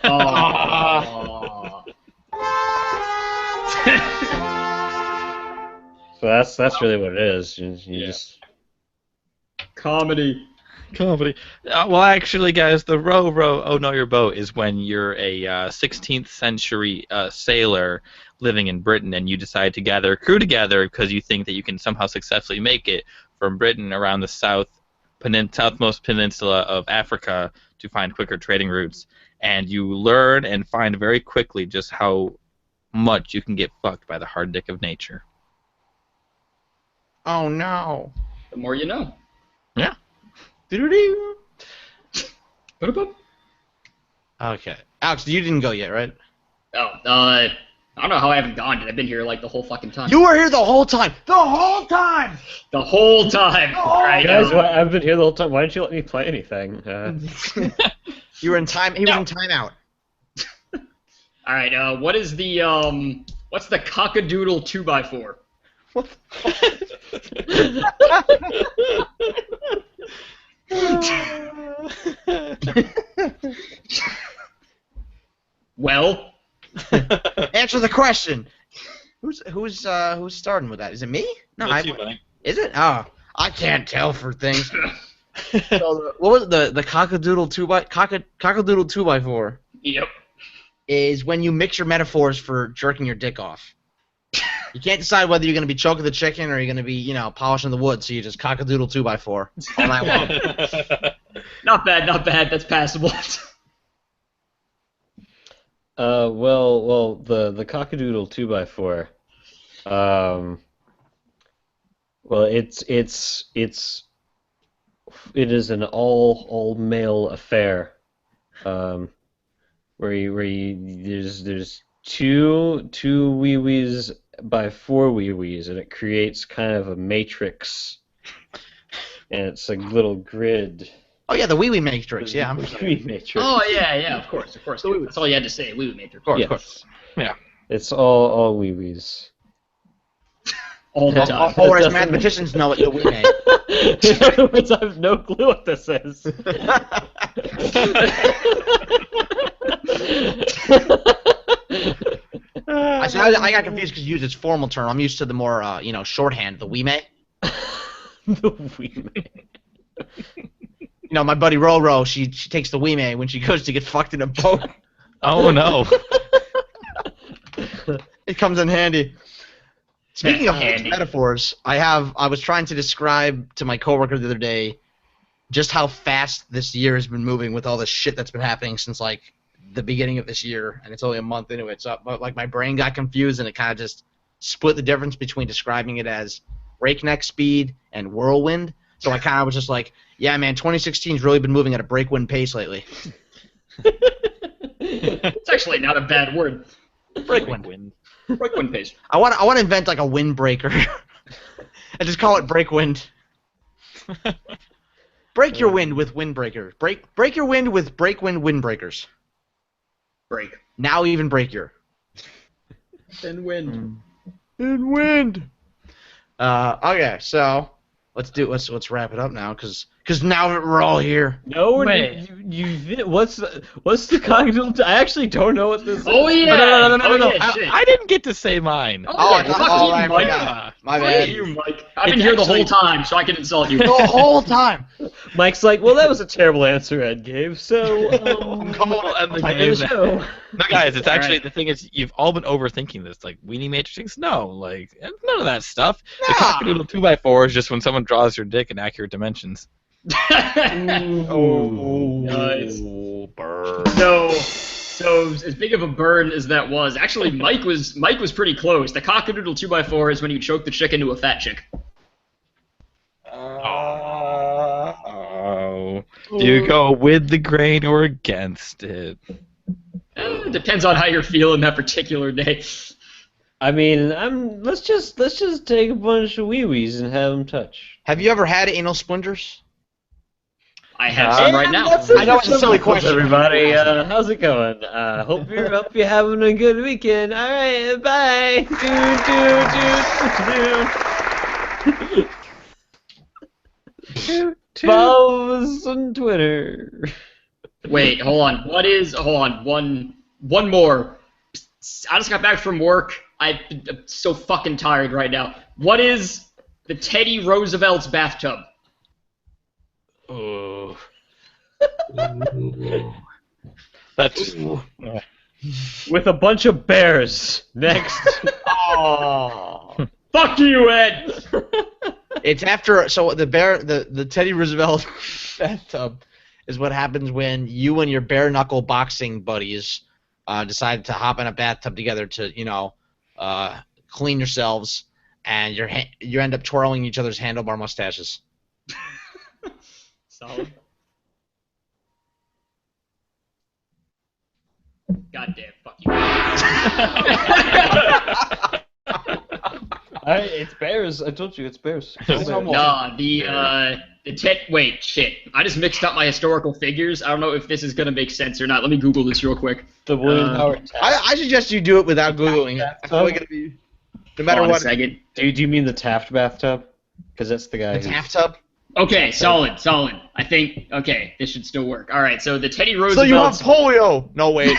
Oh. So that's really what it is. You just Comedy. Well, actually, guys, the row, oh no, your boat is when you're a 16th century sailor living in Britain, and you decide to gather a crew together because you think that you can somehow successfully make it from Britain around the southmost peninsula of Africa to find quicker trading routes. And you learn and find very quickly just how much you can get fucked by the hard dick of nature. Oh no. The more you know. Yeah. Doo-doo-doo. Okay. Alex, you didn't go yet, right? Oh, I don't know how I haven't gone yet. I've been here like the whole fucking time. You were here the whole time. The whole time. The whole time. Alright, guys, I've been here the whole time. Why didn't you let me play anything? You were in time. He was in timeout. Alright, what is the what's the cockadoodle 2x4? What Well, Answer the question. Who's starting with that? Is it me? No, That's you, buddy. Is it? Oh, I can't tell for things. So what was the cockadoodle 2x4? yep. Is when you mix your metaphors for jerking your dick off. You can't decide whether you're going to be choking the chicken or you're going to be, polishing the wood, so you just cockadoodle 2x4 all night long. Not bad. That's passable. Well, the cockadoodle 2x4. Well, it is an all male affair. Where there's two wee-wees by four wee-wees, and it creates kind of a matrix, and it's a little grid. Oh yeah, the wee wee matrix. Yeah, I'm Wee matrix. Oh yeah, of course. That's all you had to say. We would make your Of course. Yeah. It's all wee-wees. all the time. Or as mathematicians know it, the wee may. In other words, I have no clue what this is. I got confused because you used its formal term. I'm used to the more, shorthand, the wee may. The wee may. My buddy Ro, she takes the wee may when she goes to get fucked in a boat. Oh no. It comes in handy. Speaking of Handy. metaphors, I was trying to describe to my coworker the other day just how fast this year has been moving with all the shit that's been happening since like the beginning of this year, and it's only a month into it. So, but like my brain got confused, and it kind of just split the difference between describing it as breakneck speed and whirlwind. So I kind of was just like, yeah, man, 2016's really been moving at a breakwind pace lately. It's actually not a bad word. Breakwind. Breakwind pace. I want to invent like a windbreaker. I just call it breakwind. Break your wind with windbreakers. Break your wind with breakwind windbreakers. Break. Now even break your. Then wind. In wind. Okay, so let's wrap it up now, cause now that we're all here. No, Wait. what's the cockadoodle? I actually don't know what this is. Oh yeah. No. Yeah, shit. I didn't get to say mine. Oh, yeah, fuck you, right, Mike. my Fuck bad. you, Mike. I've been here the whole time, so I can insult you. The whole time. Mike's like, well, that was a terrible answer Ed gave, so Come on, end the back to game. the show. No, guys, it's actually Alright. the thing is you've all been overthinking this. Like weenie matrixing, no, like none of that stuff. The Nah. cockadoodle 2x4 is just when someone draws your dick in accurate dimensions. Nice. Burn. So as big of a burn as that was, actually Mike was pretty close. The cockadoodle 2x4 is when you choke the chick into a fat chick. Oh. Do you go with the grain or against it? Depends on how you're feeling that particular day. I mean, let's just take a bunch of wee-wees and have them touch. Have you ever had anal splinters? I have some right now. I know it's a silly question. Everybody, how's it going? Hope you're having a good weekend. All right, bye. Follow us on Twitter. Wait, hold on. One more. I just got back from work. I'm so fucking tired right now. What is the Teddy Roosevelt's bathtub? Oh. That's With a bunch of bears. Next. Oh. Fuck you, Ed! It's after the Teddy Roosevelt bathtub is what happens when you and your bare knuckle boxing buddies decide to hop in a bathtub together to clean yourselves, and you end up twirling each other's handlebar mustaches. Solid. Goddamn, fuck you. It's bears. I told you, it's bears. Nah, wait, shit. I just mixed up my historical figures. I don't know if this is gonna make sense or not. Let me Google this real quick. The William Howard Taft. I suggest you do it without Googling it. I feel like it'll be, no matter Hold on what. a second. Do you mean the Taft bathtub? Because that's the guy. The Taft tub? Okay, solid. I think, okay, this should still work. Alright, so the Teddy So you have Roosevelt's... polio! No, wait.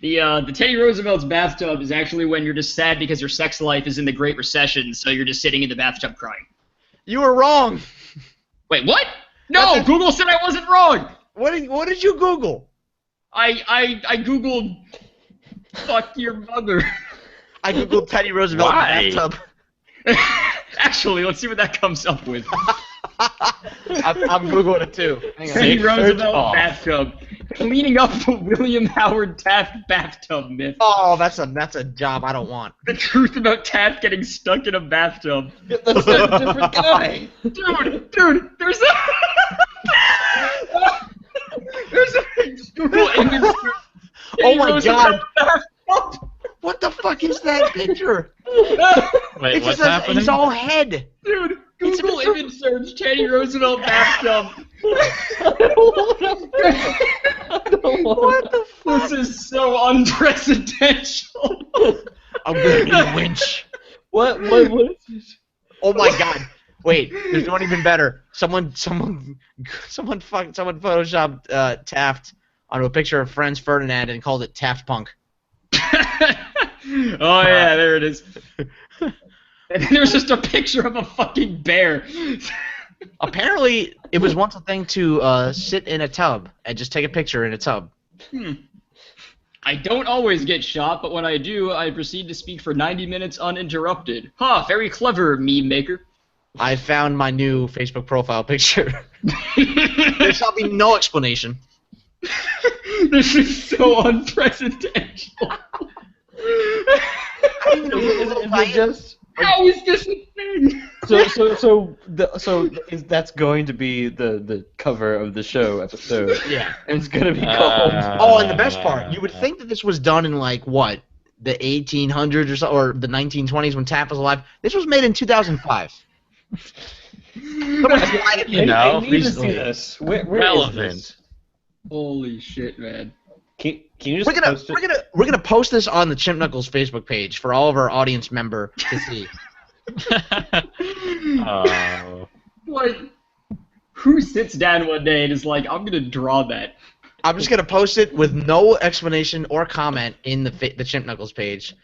The Teddy Roosevelt's bathtub is actually when you're just sad because your sex life is in the Great Recession, so you're just sitting in the bathtub crying. You were wrong. Wait, what? No, Google said I wasn't wrong! What did you Google? I Googled fuck your mother. I Googled Teddy Roosevelt Why? bathtub. Actually, let's see what that comes up with. I'm Googling it too. Hang on. Teddy Search Roosevelt off. bathtub. Cleaning up the William Howard Taft bathtub myth. Oh, that's a job I don't want. The truth about Taft getting stuck in a bathtub. That's a different guy. Dude, there's a Google image. Oh my Roosevelt God. bathtub. What the fuck is that picture? wait, It what's just says happening? he's all head. Dude, Google image search Teddy Roosevelt bathtub. What the fuck? This is so unprecedented. I'm gonna be a winch. What is this? Oh my God. Wait, there's one even better. Someone photoshopped Taft onto a picture of Franz Ferdinand and called it Taft Punk. Oh yeah, there it is. And then there's just a picture of a fucking bear. Apparently, it was once a thing to sit in a tub and just take a picture in a tub. I don't always get shot, but when I do, I proceed to speak for 90 minutes uninterrupted. Huh, very clever, meme maker. I found my new Facebook profile picture. There shall be no explanation. This is so unprecedented. How is this a thing? That's going to be the cover of the show episode. Yeah. And it's gonna be called. Oh, and the best part, you would think that this was done in like what, the 1800s or so, or the 1920s when Taft was alive. This was made in 2005. Someone's lied at me. You know, I need to see recently. this. Where Relevant. is this? Holy shit, man. Can you just post it? We're gonna post this on the Chimp Knuckles Facebook page for all of our audience member to see. Oh. Like, who sits down one day and is like, I'm gonna draw that? I'm just gonna post it with no explanation or comment in the Chimp Knuckles page,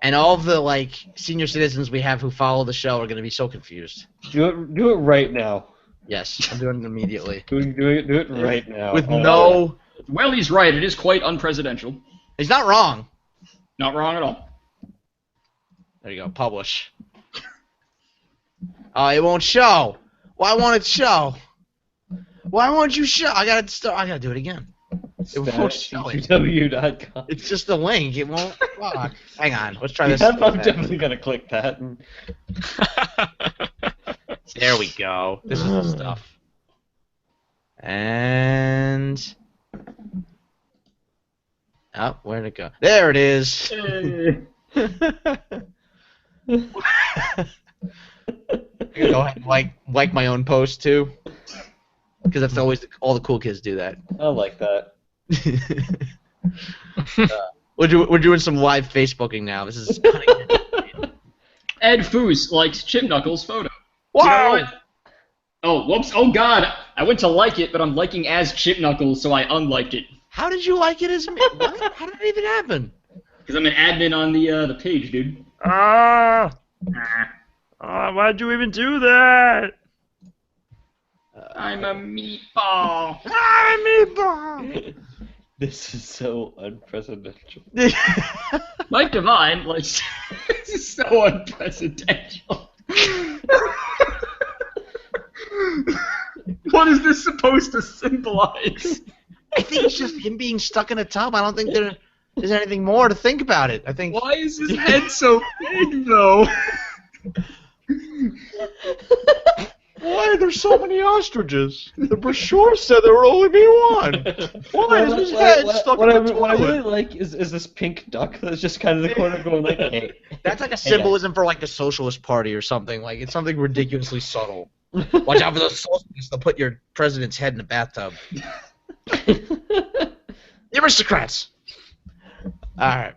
and all of the like senior citizens we have who follow the show are gonna be so confused. Do it right now. Yes, I'm doing it immediately. Do it right now. With Oh, no... Well, he's right. It is quite unpresidential. He's not wrong. Not wrong at all. There you go, publish. Oh, it won't show. Why won't it show? Why won't you show? I gotta do it again. It won't show it. CW.com. It's just a link. It won't. Fuck. Hang on. Let's try this. Yeah, I'm definitely gonna click that. There we go. This is the stuff. And oh, where'd it go? There it is. Go ahead and like my own post too, because that's always all the cool kids do that. I like that. We're doing some live Facebooking now. This is cutting edge. Ed Foos likes Chimp Knuckles' photo. Wow! You know what? Oh, whoops. Oh, God. I went to like it, but I'm liking as Chimp Knuckles, so I unliked it. How did you like it as me? What? How did it even happen? Because I'm an admin on the page, dude. Why'd you even do that? I'm a meatball. I'm a meatball. This is so unprecedented. Mike Devine, like, this is so unprecedented. What is this supposed to symbolize? I think it's just him being stuck in a tub. I don't think there's anything more to think about it. I think. Why is his head so big, though? Why are there so many ostriches? The brochure said there would only be one. Why is his head stuck in the toilet? What I really like is this pink duck that's just kind of in the corner going like, hey. That's like a symbolism for like the Socialist Party or something. Like it's something ridiculously subtle. Watch out for those socialists. They'll put your president's head in a bathtub. The aristocrats. All right.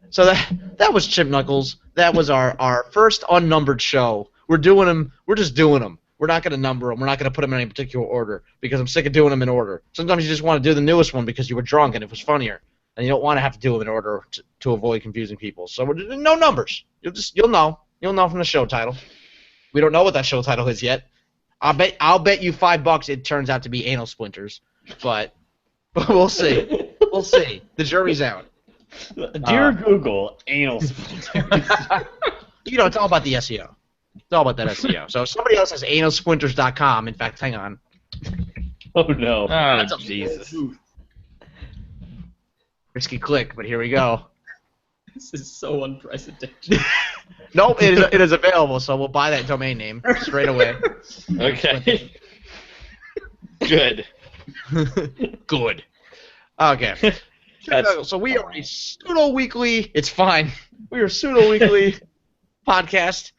So that was Chimp Knuckles. That was our first unnumbered show. We're doing them. We're just doing them. We're not going to number them. We're not going to put them in any particular order because I'm sick of doing them in order. Sometimes you just want to do the newest one because you were drunk and it was funnier, and you don't want to have to do them in order to avoid confusing people. So we're doing no numbers. You'll know from the show title. We don't know what that show title is yet. I'll bet you $5 it turns out to be anal splinters, but we'll see. We'll see. The jury's out. Dear Google, anal splinters. It's all about the SEO. It's all about that SEO. So if somebody else has analsplinters.com, in fact, hang on. Oh no. Oh, Jesus. Risky click, but here we go. This is so unprecedented. Nope, it is available, so we'll buy that domain name straight away. Okay. Good. Good. Okay. So we are a pseudo-weekly. It's fine. We are a pseudo-weekly podcast.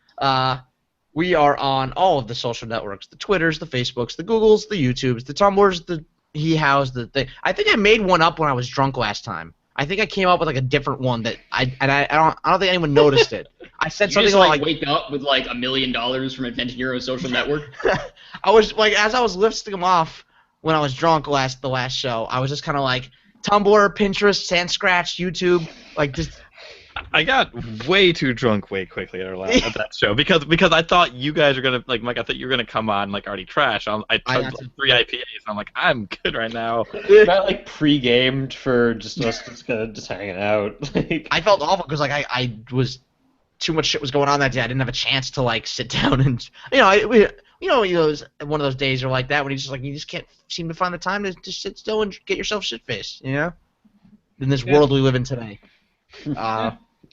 We are on all of the social networks: the Twitters, the Facebooks, the Googles, the YouTubes, the Tumblrs, the HeHows, the thing. I think I made one up when I was drunk last time. I think I came up with like a different one that I don't think anyone noticed it. I said You something just, like wake up with like $1 million from inventing your own social network. I was like, as I was listing them off when I was drunk the last show, I was just kind of like Tumblr, Pinterest, Sandscratch, YouTube, like just. I got way too drunk way quickly at that show because I thought you guys are gonna Mike. I thought you were gonna come on like already trash. I took like 3 IPAs. And I'm like, I'm good right now. Not like pre-gamed for just us just hanging out. Like, I felt awful because like I was too much shit was going on that day. I didn't have a chance to like sit down and it was one of those days or like that when you just can't seem to find the time to just sit still and get yourself shit-faced, in this world we live in today.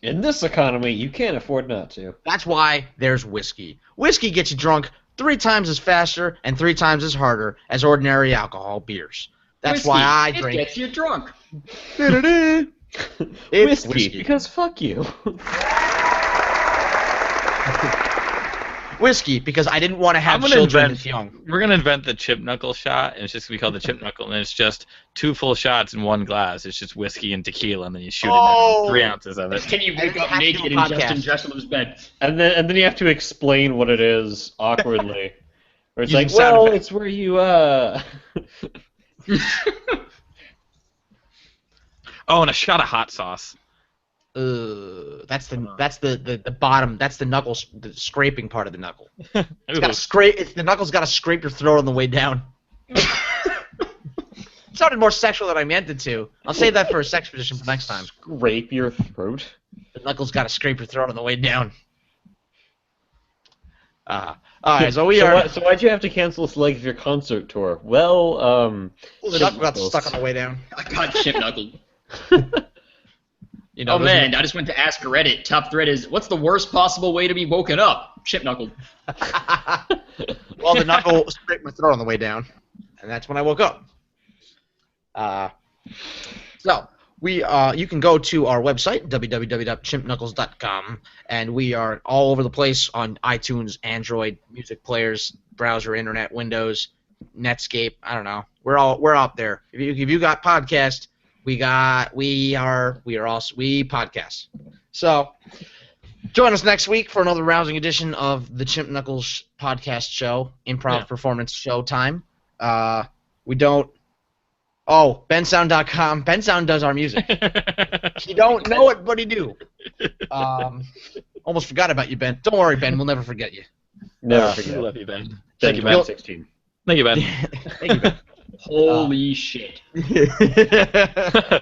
in this economy, you can't afford not to. That's why there's whiskey. Whiskey gets you drunk 3 times as faster and 3 times as harder as ordinary alcohol beers. That's Whiskey. why I It drink. gets you drunk. It's whiskey, because fuck you. Whiskey, because I didn't want to have children this young. We're gonna invent the Chimp Knuckle shot, and it's just gonna be called the Chimp Knuckle, and it's just 2 full shots in 1 glass. It's just whiskey and tequila, and then you shoot it in 3 ounces of it. Can you wake up have to naked do a in Justin podcast. Jessel's bed? And then you have to explain what it is awkwardly. Where it's Using like, sound well, effects. it's where you Oh, and a shot of hot sauce. the bottom. That's the knuckles, the scraping part of the knuckle. It's Ooh. got to scrape. The knuckles got to scrape your throat on the way down. It sounded more sexual than I meant it to. I'll save that for a sex position for next time. Scrape your throat. The knuckles got to scrape your throat on the way down. All right, so we are. So why'd you have to cancel this leg of your concert tour? Well, The knuckle got stuck on the way down. I got Chimp Knuckles. You know, Oh man, I just went to Ask Reddit. Top thread is, what's the worst possible way to be woken up? Chimp Knuckles. Well, the knuckle scraped my throat on the way down, and that's when I woke up. So you can go to our website www.chimpknuckles.com, and we are all over the place on iTunes, Android, music players, browser, internet, Windows, Netscape. I don't know. We're out there. If you got podcast, we podcast. So join us next week for another rousing edition of the Chimp Knuckles podcast show, improv performance show time. We don't. Oh, bensound.com. Bensound does our music. You don't know it, but he do. Almost forgot about you, Ben. Don't worry, Ben. We'll never forget you. never forget. I love you, Ben. Thank you, Ben. 16. Thank you, Ben. Thank you, Ben. Holy shit. The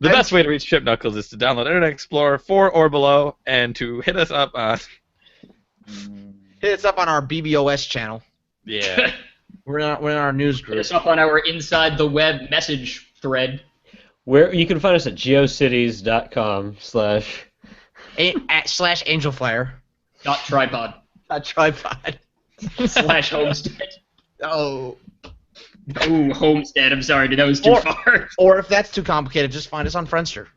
best way to reach Chimp Knuckles is to download Internet Explorer 4 or below, and to hit us up on. Hit us up on our BBOS channel. Yeah. We're in our news Hit group. us up on our Inside the Web message thread. Where you can find us at geocities.com/ / Angelfire. .tripod. Tripod. / homestead. Oh. Ooh, homestead. I'm sorry, that was too far. Or if that's too complicated, just find us on Friendster.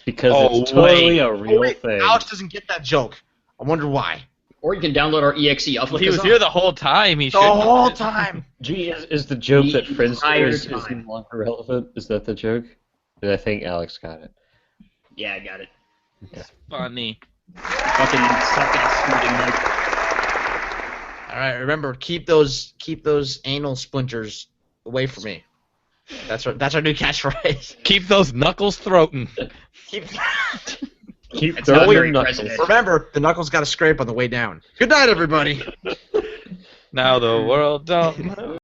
Because Oh, it's totally wait. a real Wait, thing. Alex doesn't get that joke. I wonder why. Or you can download our EXE. I'll Well, flick he us was up. here the whole time. He The should. whole time. Gee, is the joke The that Friendster entire is time. no longer relevant? Is that the joke? I think Alex got it. Yeah, I got it. Funny. Fucking suck ass scooting, Mike. All right, remember, keep those anal splinters away from me. That's our new catchphrase. Keep those knuckles throating. Keep. Keep That's not throwing very knuckles. president. Remember, the knuckles got to scrape on the way down. Good night, everybody. Now the world don't move.